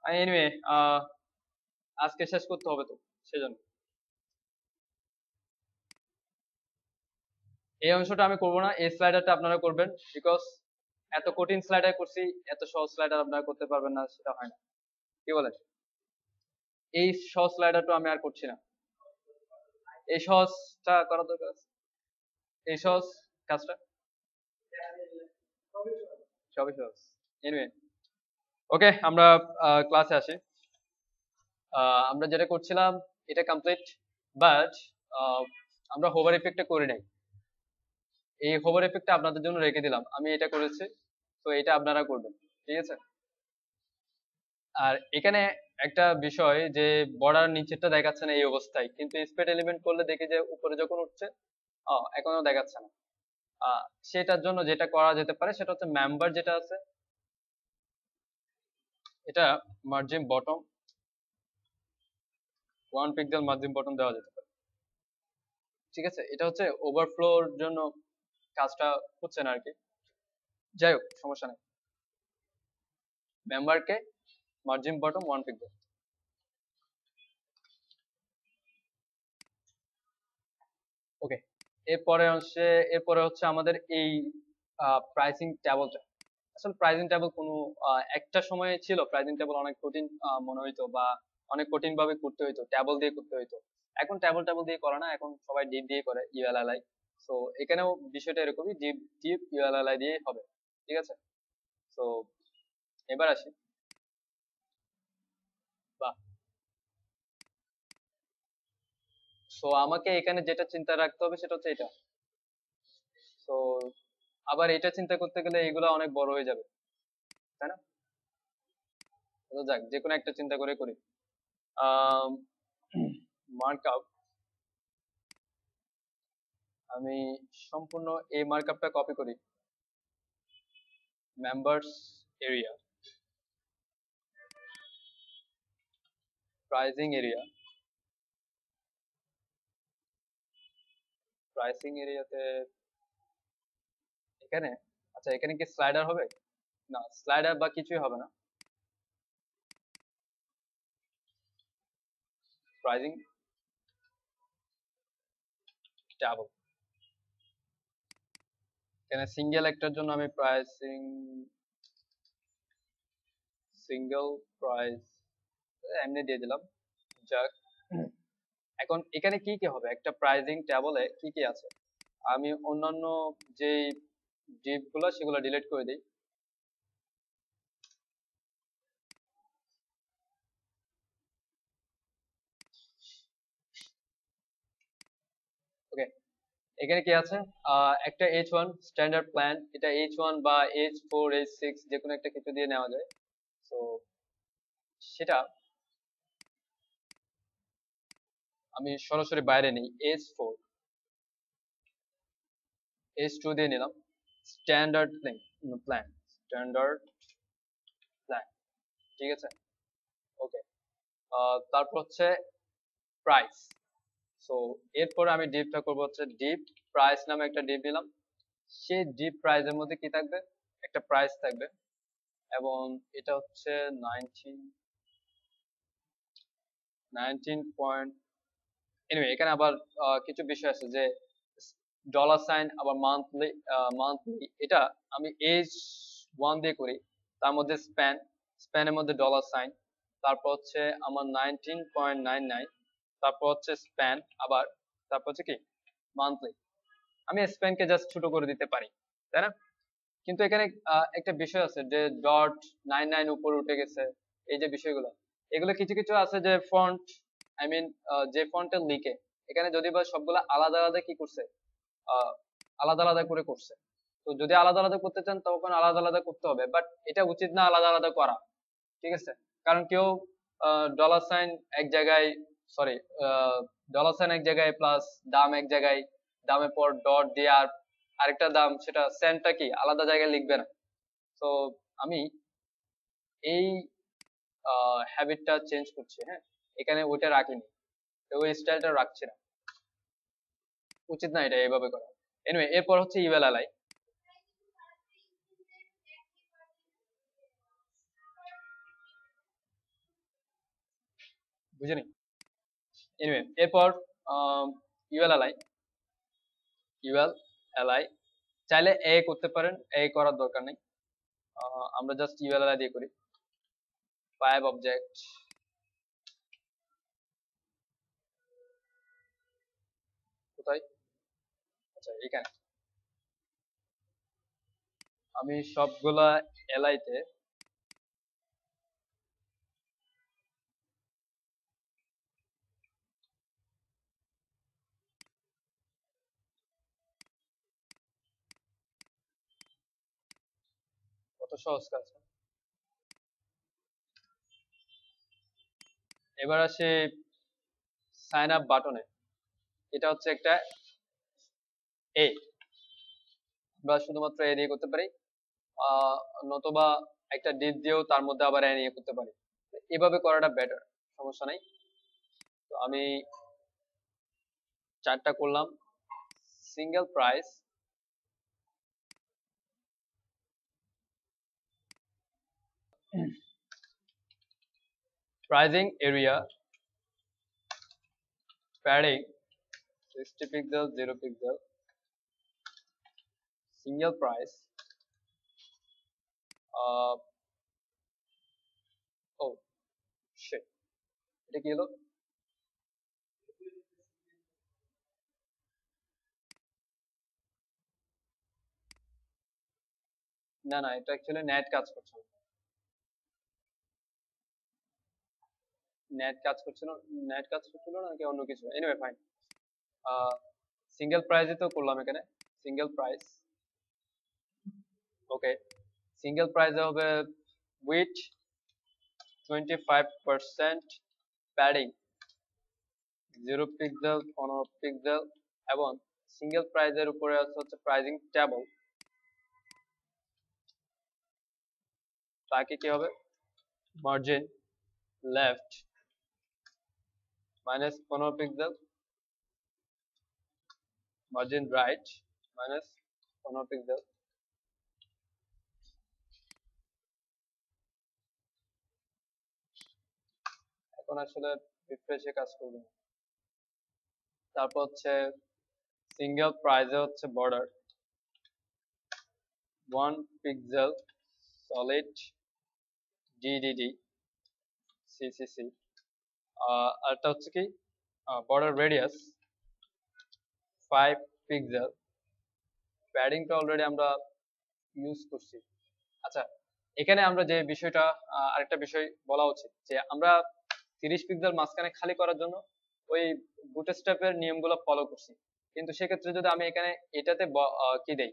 এনিওয়ে, আজকে শেষ করতে হবে তো, সেজন্য এই অংশটা আমি করব না, এই স্লাইডারটা আপনারা করবেন, বিকজ এত কঠিন স্লাইডার করছি, এত সহজ স্লাইডার আপনারা করতে পারবেন না, সেটা হয় না। কি বলেন? এই সহজ স্লাইডারটা আমি আর করছি না, এই সহজটা করা দরকার আছে। এই সহজ কাজটা সবই সহজ। এনিওয়ে, ওকে, আমরা ক্লাসে আসি। আমরা যেটা করছিলাম এটা কমপ্লিট, বাট আমরা হোভার ইফেক্টটা করে নাই। এই হোভার ইফেক্টটা আপনাদের জন্য রেখে দিলাম, আমি এটা করেছি, তো এটা আপনারা করবেন, ঠিক আছে? আর এখানে একটা বিষয় যে বর্ডার নিচেরটা দেখাচ্ছে না এই অবস্থায়, কিন্তু স্প্রেড এলিমেন্ট করলে দেখি যে উপরে যখন উঠছে এখনো দেখাচ্ছে না। সেটার জন্য যেটা করা যেতে পারে সেটা হচ্ছে মেম্বার যেটা আছে এটা margin bottom 1 pixel margin bottom দেওয়া যেতে পারে, ঠিক আছে? এটা হচ্ছে ওভারফ্লোর জন্য কাজটা হচ্ছে না আর কি। যাই হোক, সমস্যা নেই, মেম্বারকে মার্জিন বটম 1 পিক্সেল। ওকে, এরপরে হচ্ছে আমাদের এই প্রাইসিং টেবলটা। আসলে প্রাইসিং টেবল কোনো একটা সময় ছিল প্রাইসিং টেবল অনেক কঠিন মনে হইতো, বা অনেক কঠিন ভাবে করতে হইতো, টেবল দিয়ে করতে হইতো। এখন টেবল দিয়ে করে না, এখন সবাই ডিপ দিয়ে করে, ইউএলএলআই। সো এখানেও বিষয়টা এরকমই, ডিপ ডিপ ইউএলএলআই দিয়ে হবে, ঠিক আছে? সো এবার আসি, বা সো আমাকে এখানে যেটা চিন্তা রাখতে হবে সেটা হচ্ছে এটা। সো আবার এটা চিন্তা করতে গেলে এগুলো অনেক বড় হয়ে যাবে, তাই না? তো যাক, যে কোনো একটা চিন্তা করে করি। মার্কআপ, আমি সম্পূর্ণ এই মার্কআপটা কপি করি, members area, pricing area, pricing এরিয়াতে এখানে, আচ্ছা এখানে কি স্লাইডার হবে? না, স্লাইডার বা কিছুই হবে না, প্রাইসিং ট্যাবল। এখানে সিঙ্গেল একটার জন্য আমি প্রাইসিং সিঙ্গেল প্রাইস এমনি দিয়ে দিলাম, যাক। এখন এখানে কি কি হবে, একটা প্রাইসিং ট্যাবলে কি কি আছে, আমি অন্যান্য যে ডিপ গুলো সেগুলো ডিলিট করে দিই। ওকে, এখানে কি আছে, একটা H1 স্ট্যান্ডার্ড প্ল্যান, এটা H1 বা H4 H6 যে কোনো একটা কিছু দিয়ে নেওয়া যায়। তো সেটা আমি সরাসরি বাইরে নেই, H4 H2 দিয়ে নিলাম, স্ট্যান্ডার্ড প্ল্যান, স্ট্যান্ডার্ড প্ল্যান, ঠিক আছে? ওকে, তারপর হচ্ছে প্রাইস। সো এরপরে আমি ডিপটা করবো হচ্ছে ডিপ প্রাইস নামে একটা ডিপ নিলাম, সেই ডিপ প্রাইসের মধ্যে কি থাকবে, একটা প্রাইস থাকবে, এবং এটা হচ্ছে 19 এনিওয়ে এখানে আবার কিছু বিষয় আছে যে ডলার সাইন আবার মান্থলি এটা আমি এজ 1 দিয়ে করি, তার মধ্যে স্প্যানের মধ্যে ডলার সাইন, তারপর হচ্ছে আমার 19.99, তারপর হচ্ছে স্প্যান, আবার তারপর হচ্ছে কি মান্থলি। আমি স্প্যানকে জাস্ট ছোট করে দিতে পারি, তাই না? কিন্তু এখানে একটা বিষয় আছে যে ডট 99 উপরে উঠে গেছে, এই যে বিষয়গুলো, এগুলো কিছু কিছু আছে যে ফন্ট, আই মিন যে ফন্টের লিখে এখানে যদি বা সবগুলো আলাদা আলাদা কি করছে, আহ, আলাদা আলাদা করে করছে। তো যদি আলাদা আলাদা করতে চান তখন আলাদা আলাদা করতে হবে, বাট এটা উচিত না আলাদা আলাদা করা, ঠিক আছে? কারণ কেউ ডলার সাইন এক জায়গায়, সরি, ডলার সাইন এক জায়গায় প্লাস দাম এক জায়গায়, দামের পর ডট দিয়ে আর আরেকটা দাম, সেটা সেন্টটা কি আলাদা জায়গায় লিখবে না। তো আমি এই হ্যাবিটটা চেঞ্জ করছি, হ্যাঁ, এখানে ওইটা রাখিনি, তো ওই স্টাইলটা রাখছি না, উচিত না এটা এইভাবে করা। এনিওয়ে এরপর হচ্ছে ইউএল এলাই, বুঝিনি। এনিওয়ে এরপর ইউএল এলাই, ইউএল এলাই চাইলে এ করতে পারেন, এ করার দরকার নেই, আমরা জাস্ট ইউএল এলাই দিয়ে করি। 5 অবজেক্ট, কোথায়, আচ্ছা এখানে আমি সবগুলা এলাইতে কত সহজ কাজ। এবার আসি সাইন আপ বাটনে, এটা হচ্ছে একটা এ, আমরা শুধুমাত্র এ দিয়ে করতে পারি, আহ নতুবা একটা ডিপ দিয়েও তার মধ্যে আবার এ নিয়ে করতে পারি, এভাবে করাটা বেটার, সমস্যা নাই। তো আমি 4টা করলাম। Single price, pricing area, padding 60 pixel 0 pixel, single price, oh shit, এটা কি হলো? না না, এটা অ্যাকচুয়ালি নেট কাজ করছে না, নেট কাজ করছিল, নেট কাজ করছিল নাকি অন্য কিছু, এনিওয়ে ফাইন। সিঙ্গেল প্রাইসে তো করলাম এখানে, সিঙ্গেল প্রাইস, ওকে। সিঙ্গেল প্রাইসে হবে উইথ 25%, প্যাডিং 0 পিক্সেল 15 পিক্সেল, এবং সিঙ্গেল প্রাইজের উপরে আছে হচ্ছে প্রাইজিং টেবল, তাকে কি হবে margin left -15 pixel, margin right -15 pixel. এখন আসলে রিফ্রেশে কাজ করবে না। তারপর হচ্ছে সিঙ্গেল প্রাইজে হচ্ছে বর্ডার 1 পিক্সেল সলিড ডিডিডি সিসিসি, আরটা হচ্ছে কি বর্ডার রেডিয়াস 5 পিক্সেল, প্যাডিংটা অলরেডি আমরা ইউজ করছি। আচ্ছা, এখানে আমরা যে বিষয়টা, আরেকটা বিষয় বলা উচিত যে আমরা 30 পিক্সেল মাঝখানে খালি করার জন্য ওই বুটস্ট্র্যাপের নিয়মগুলো ফলো করছি, কিন্তু সেক্ষেত্রে যদি আমি এখানে এটাতে কি দেই,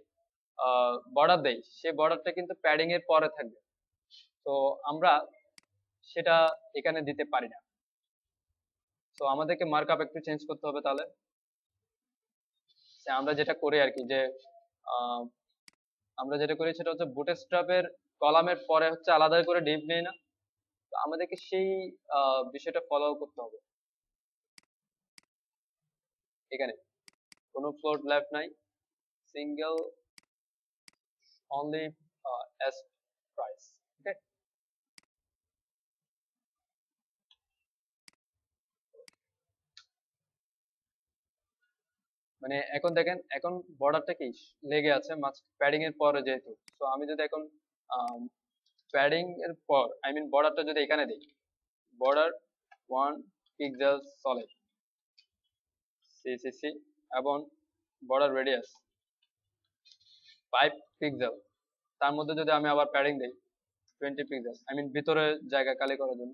বর্ডার দেই, সেই বর্ডারটা কিন্তু প্যাডিং এর পরে থাকবে, তো আমরা সেটা এখানে দিতে পারি না। তো আমাদেরকে মার্কআপ একটু চেঞ্জ করতে হবে তাহলে। আমরা যেটা করি আর কি যে আহ, আমরা যেটা করি সেটা হচ্ছে বুটস্ট্র্যাপের কলামের পরে হচ্ছে আলাদা করে ডিপ নেই না, তো আমাদেরকে সেই বিষয়টা ফলো করতে হবে। এখানে কোনো ফ্লোট লেফট নাই, সিঙ্গেল অনলি এস প্রাইস, ওকে। মানে এখন দেখেন, এখন বর্ডারটা কি লেগে আছে প্যাডিং এর পরে যেহেতু, তো আমি যদি এখন প্যাডিং এর পর আই মিন বর্ডারটা যদি এখানে দিই, বর্ডার 1 পিক্সেল সলিড সিসিসি, এবং বর্ডার রেডিয়াস 5 পিক্সেল, তার মধ্যে যদি আমি আবার প্যাডিং দিই 20 পিক্সেল, আই মিন ভিতরে জায়গা খালি করার জন্য,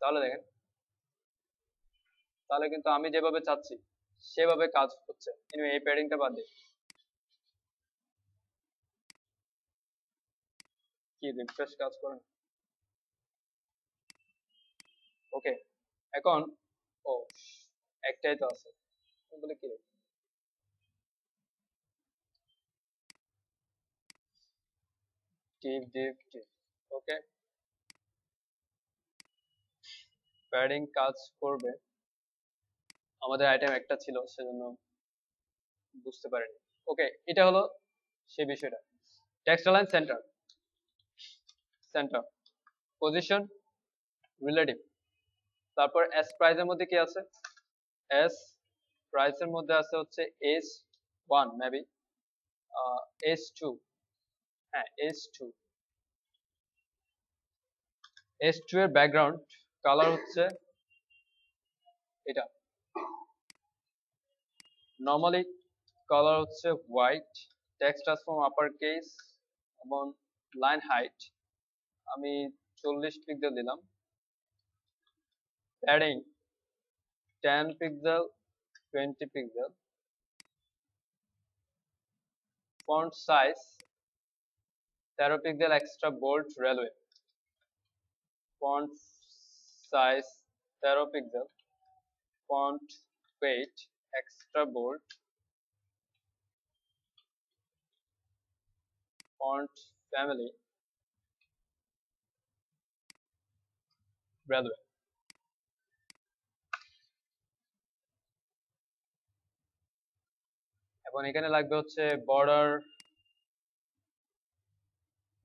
তাহলে দেখেন, তাহলে কিন্তু আমি যেভাবে চাচ্ছি সেভাবে কাজ হচ্ছে। কিন্তু এই প্যাডিংটা বাদ দিই, কি রিফ্রেশ কাজ করে না। ওকে, এখন ও একটাই তো আছে, বলে কি টিপ ডিপ টিপ। ওকে, প্যাডিং কাজ করবে, আমাদের আইটেম একটা ছিল সেজন্য বুঝতে পারিনি। ওকে, এটা হলো সেই বিষয়টা। Text line center, center position relative, তারপর এস প্রাইজের মধ্যে কি আছে, এস প্রাইসের মধ্যে আছে হচ্ছে S one maybe, S two, হ্যাঁ এস টু, এস টু এর ব্যাকগ্রাউন্ড কালার হচ্ছে এটা, নর্মালি কালার হচ্ছে white, text transform upper case, এবং লাইন হাইট আমি 40 পিক্সেল দিলাম, padding 10 pixel 20 pixel, font size 13 pixel extra bold Raleway, font size 13 pixel, font weight extra bold, font family Raleway. এবং এখানে লাগবে হচ্ছে বর্ডার,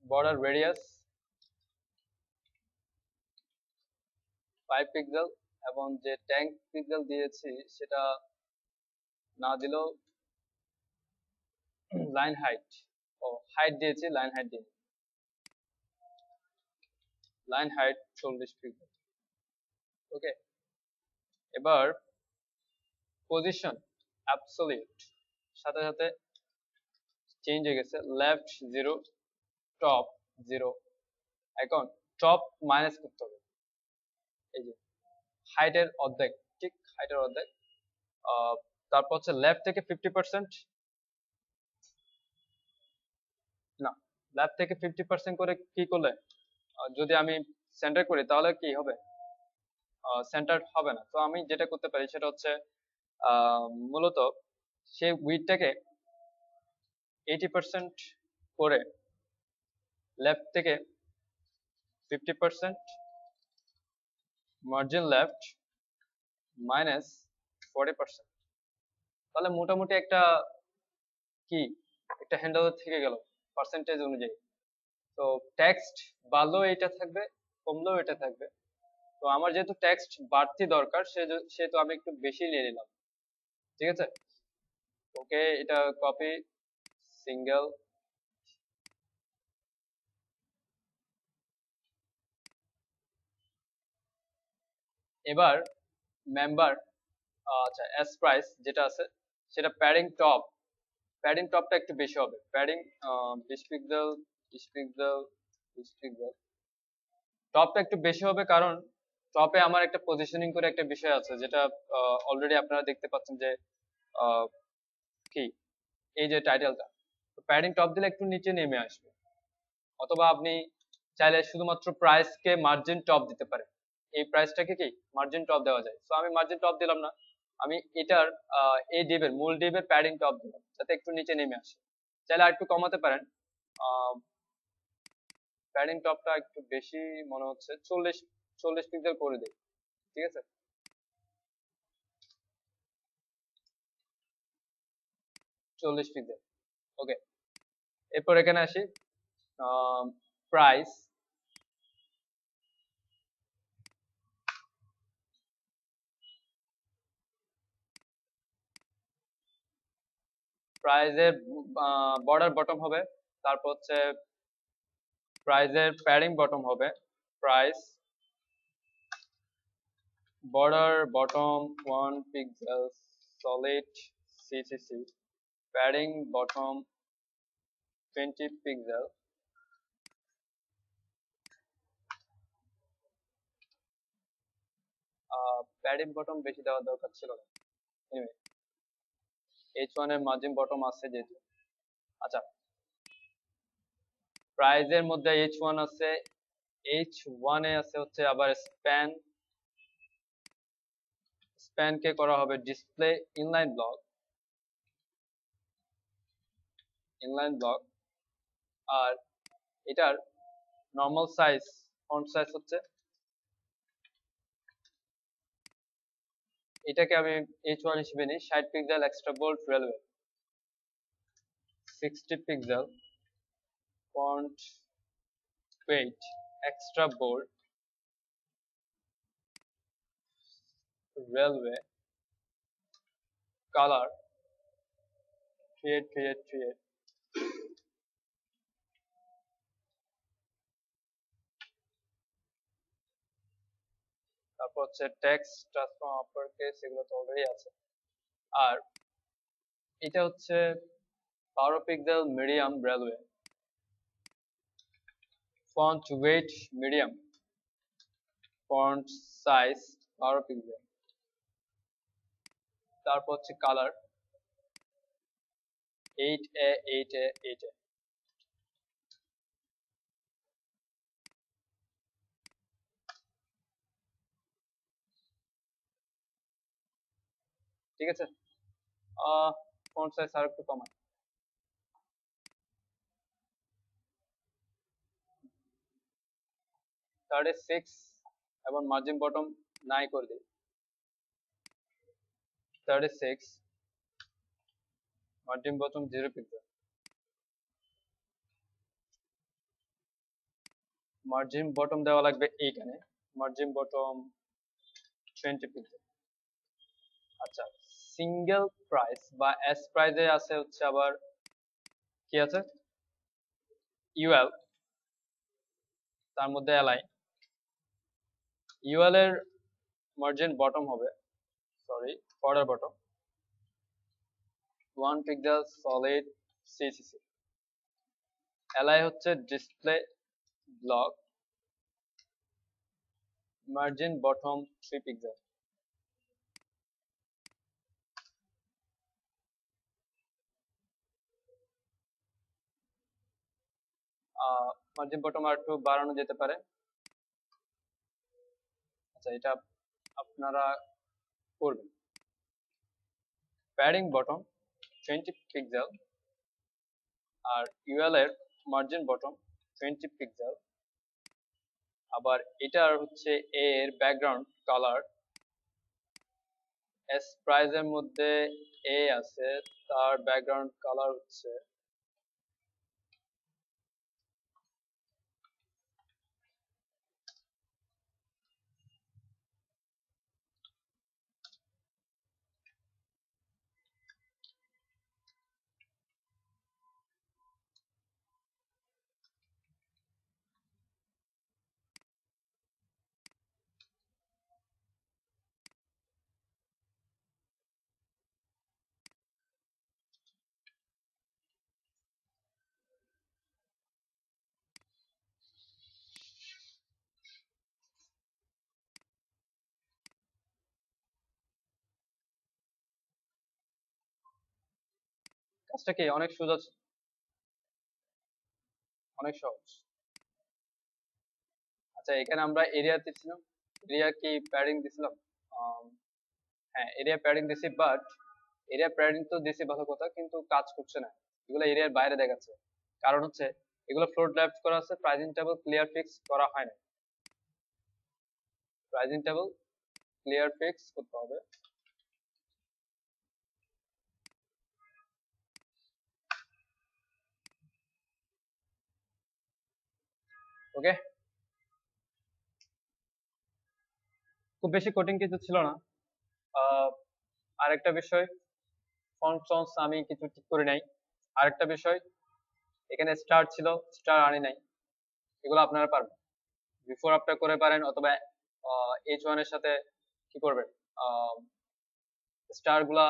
বর্ডার রেডিয়াস 5 পিক্সেল, এবং যে tank pixel দিয়েছি সেটা না দিলেও লাইন হাইট, ও হাইট দিয়েছি, লাইন হাইট দিই, লাইন হাইট 40 পিক্সেল। ওকে, এবার পজিশন অ্যাবসলিউট সাথে সাথে চেঞ্জ হয়ে গেছে, লেফট 0, টপ 0। এখন টপ মাইনাস করতে হবে, এই যে হাইটের অর্ধেক, ঠিক হাইটের অর্ধেক, তারপর হচ্ছে লেফট থেকে 50%, না লেফট থেকে 50% করে কি করলে, যদি আমি সেন্টার করি তাহলে কি হবে, সেন্টার হবে না। তো আমি যেটা করতে পারি সেটা হচ্ছে মূলত সেই উইডটাকে 80% করে লেফট থেকে 50%, মার্জিন লেফট -40%, তাহলে মোটামুটি একটা কি একটা হ্যান্ডেল থেকে গেল পার্সেন্টেজ অনুযায়ী। তো টেক্সট বাড়লেও এটা থাকবে, কমলেও এটা থাকবে। তো আমার যেহেতু টেক্সট বাড়তি দরকার সেহেতু আমি একটু বেশি নিয়ে নিলাম, ঠিক আছে। ওকে, এটা কপি সিঙ্গেল, এবার মেম্বার, আচ্ছা এস প্রাইস যেটা আছে সেটা প্যাডিং টপ, প্যাডিং টপটা একটু বেশি হবে, প্যাডিং 20 পিক্সেল 20 পিক্সেল 20 পিক্সেল, টপটা একটু বেশি হবে কারণ টপে আমার একটা পজিশনিং করে একটা বিষয় আছে, যেটা অলরেডি আপনারা দেখতে পাচ্ছেন যে কি এই যে টাইটেলটা, প্যাডিং টপ দিলে একটু নিচে নেমে আসবে, অথবা আপনি চাইলে শুধুমাত্র প্রাইসকে মার্জিন টপ দিতে পারেন, এই প্রাইসটাকে কি মার্জিন টপ দেওয়া যায়। তো আমি মার্জিন টপ দিলাম না, আমি এটার এই ডিবের মূল ডিবের প্যাডিং টপ দিলাম যাতে একটু নিচে নেমে আসে। চাইলে আর একটু কমাতে পারেন, প্যাডিং টপটা একটু বেশি মনে হচ্ছে, 40 পিক্সেল করে দিই, ঠিক আছে। 40 পিক্সেল, ওকে। এরপর এখানে আসি, প্রাইস প্রাইজের বর্ডার বটম হবে, তারপর হচ্ছে প্রাইজের প্যাডিং বটম হবে, price border bottom 1 pixel solid CCC, padding bottom 20 pixel, padding bottom বেশি দেওয়ার দরকার ছিল না। anyway H1 এর মার্জিন বটম আছে যেহেতু। আচ্ছা, প্রাইজের মধ্যে H1 আছে, H1 এ আছে হচ্ছে আবার স্প্যান কে করা হবে ডিসপ্লে ইনলাইন ব্লক, আর এটার নরমাল সাইজ ফন্ট সাইজ হচ্ছে, এটাকে আমি H1 হিসেবে নিই 60 pixel extra bold Raleway, 60 pixel font weight extra bold railway color 383838, তারপর হচ্ছে টেক্সট ট্রান্সফর্ম আপার কেস, এগুলো তো অলরেডি আছে। আর এটা হচ্ছে 12 pixel medium railway, font wait medium, font size 12 pixel, তারপর হচ্ছে কালার 8A 8A 8A। ঠিক আছে, ফন্ট সাইজ আর একটু কমাই, 36 এবং মার্জিন বটম নাই করে দিই, 36 margin bottom 0 pixel, margin bottom দেওয়া লাগবে এইখানে, মার্জিন বটম 20 পিক্সেল। আচ্ছা, সিঙ্গেল প্রাইস বা এস প্রাইজে আছে হচ্ছে আবার কি আছে, ইউএল, তার মধ্যে এলআই, ইউএল এর মার্জিন বটম হবে, sorry border bottom 1 pixel solid CCC, LI হচ্ছে display block, margin bottom 3 pixel. Margin bottom আর একটু বাড়ানো যেতে পারে। আচ্ছা, এটা আপনারা করবেন। প্যাডিং বটম 20 পিক্সেল, আর ইউএল এর মার্জিন বটম 20 পিক্সেল, আবার এটার হচ্ছে এর ব্যাকগ্রাউন্ড কালার, এস প্রাইজের মধ্যে এ আছে, তার ব্যাকগ্রাউন্ড কালার হচ্ছে কাজটা কি অনেক সোজা, অনেক সহজ। আচ্ছা, এখানে আমরা এরিয়া দিচ্ছিলাম, এরিয়া কি প্যাডিং দিছিলাম? হ্যাঁ, এরিয়া প্যাডিং দিছি, বাট এরিয়া প্যাডিং তো দিছি ভালো কথা, কিন্তু কাজ করছে না, এগুলো এরিয়ার বাইরে দেখাচ্ছে। কারণ হচ্ছে এগুলো ফ্লোট লেফট করা আছে, প্রাইজিং টেবল ক্লিয়ার ফিক্স করা হয় না, প্রাইজিং টেবল ক্লিয়ার ফিক্স করতে হবে। ওকে, খুব বেশি কোডিং কিছু ছিল না। আরেকটা বিষয়, ফন্ট সন্স আমি কিছু ঠিক করে নাই। আরেকটা বিষয়, এখানে স্টার ছিল, স্টার আনি নাই, এগুলো আপনারা পারবেন, বিফোর আফটার করে পারেন, অথবা H1 এর সাথে কি করবেন, স্টার গুলা,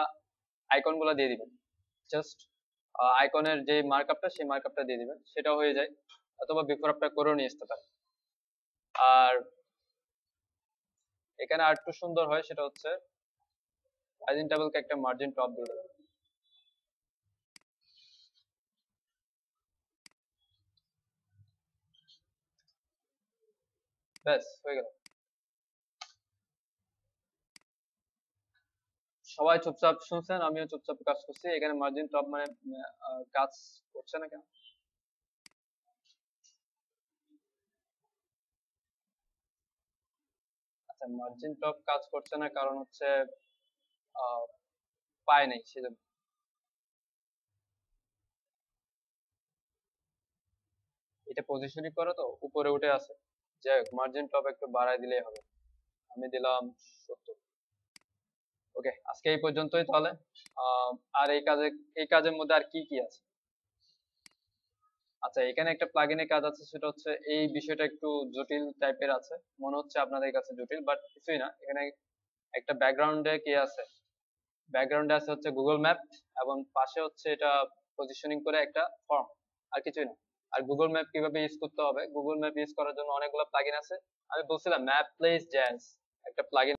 আইকন গুলা দিয়ে দিবেন, জাস্ট আইকনের যে মার্কআপটা সেই মার্কআপটা দিয়ে দিবেন, সেটা হয়ে যায়। অথবা বিফোর আফটার করেও নিয়ে আসতে পারেন। আর এখানে আর একটু সুন্দর হয়, সেটা হচ্ছে মার্জিন টেবিলকে একটা মার্জিন টপ দিয়ে দেবেন। ব্যাস হয়ে গেল। সবাই চুপচাপ শুনছেন, আমিও চুপচাপ কাজ করছি। এখানে মার্জিন টপ মানে কাজ করছে না কেন? আচ্ছা, মার্জিন টপ কাজ করছে না কারণ হচ্ছে আহ, পায় নাই সেজন্য। এটা পজিশনিং করো তো উপরে উঠে আছে, যাই হোক মার্জিন টপ একটু বাড়ায় দিলেই হবে। আমি দিলাম 70। ওকে, আজকে এই পর্যন্তই তাহলে। আহ, আর এই কাজের মধ্যে আর কি কি আছে? আচ্ছা, এখানে একটা প্লাগইনের কাজ আছে, সেটা হচ্ছে এই বিষয়টা একটু জটিল টাইপের আছে, মনে হচ্ছে আপনাদের কাছে জটিল, বাট কিছুই না। এখানে একটা ব্যাকগ্রাউন্ডে কি আছে, ব্যাকগ্রাউন্ডে আছে হচ্ছে গুগল ম্যাপ, এবং পাশে হচ্ছে এটা পজিশনিং করে একটা ফর্ম, আর কিছুই না। আর গুগল ম্যাপ কিভাবে ইউজ করতে হবে, গুগল ম্যাপ ইউজ করার জন্য অনেকগুলো প্লাগইন আছে। আমি বলছিলাম ম্যাপ প্লেস জ্যাজ একটা প্লাগইন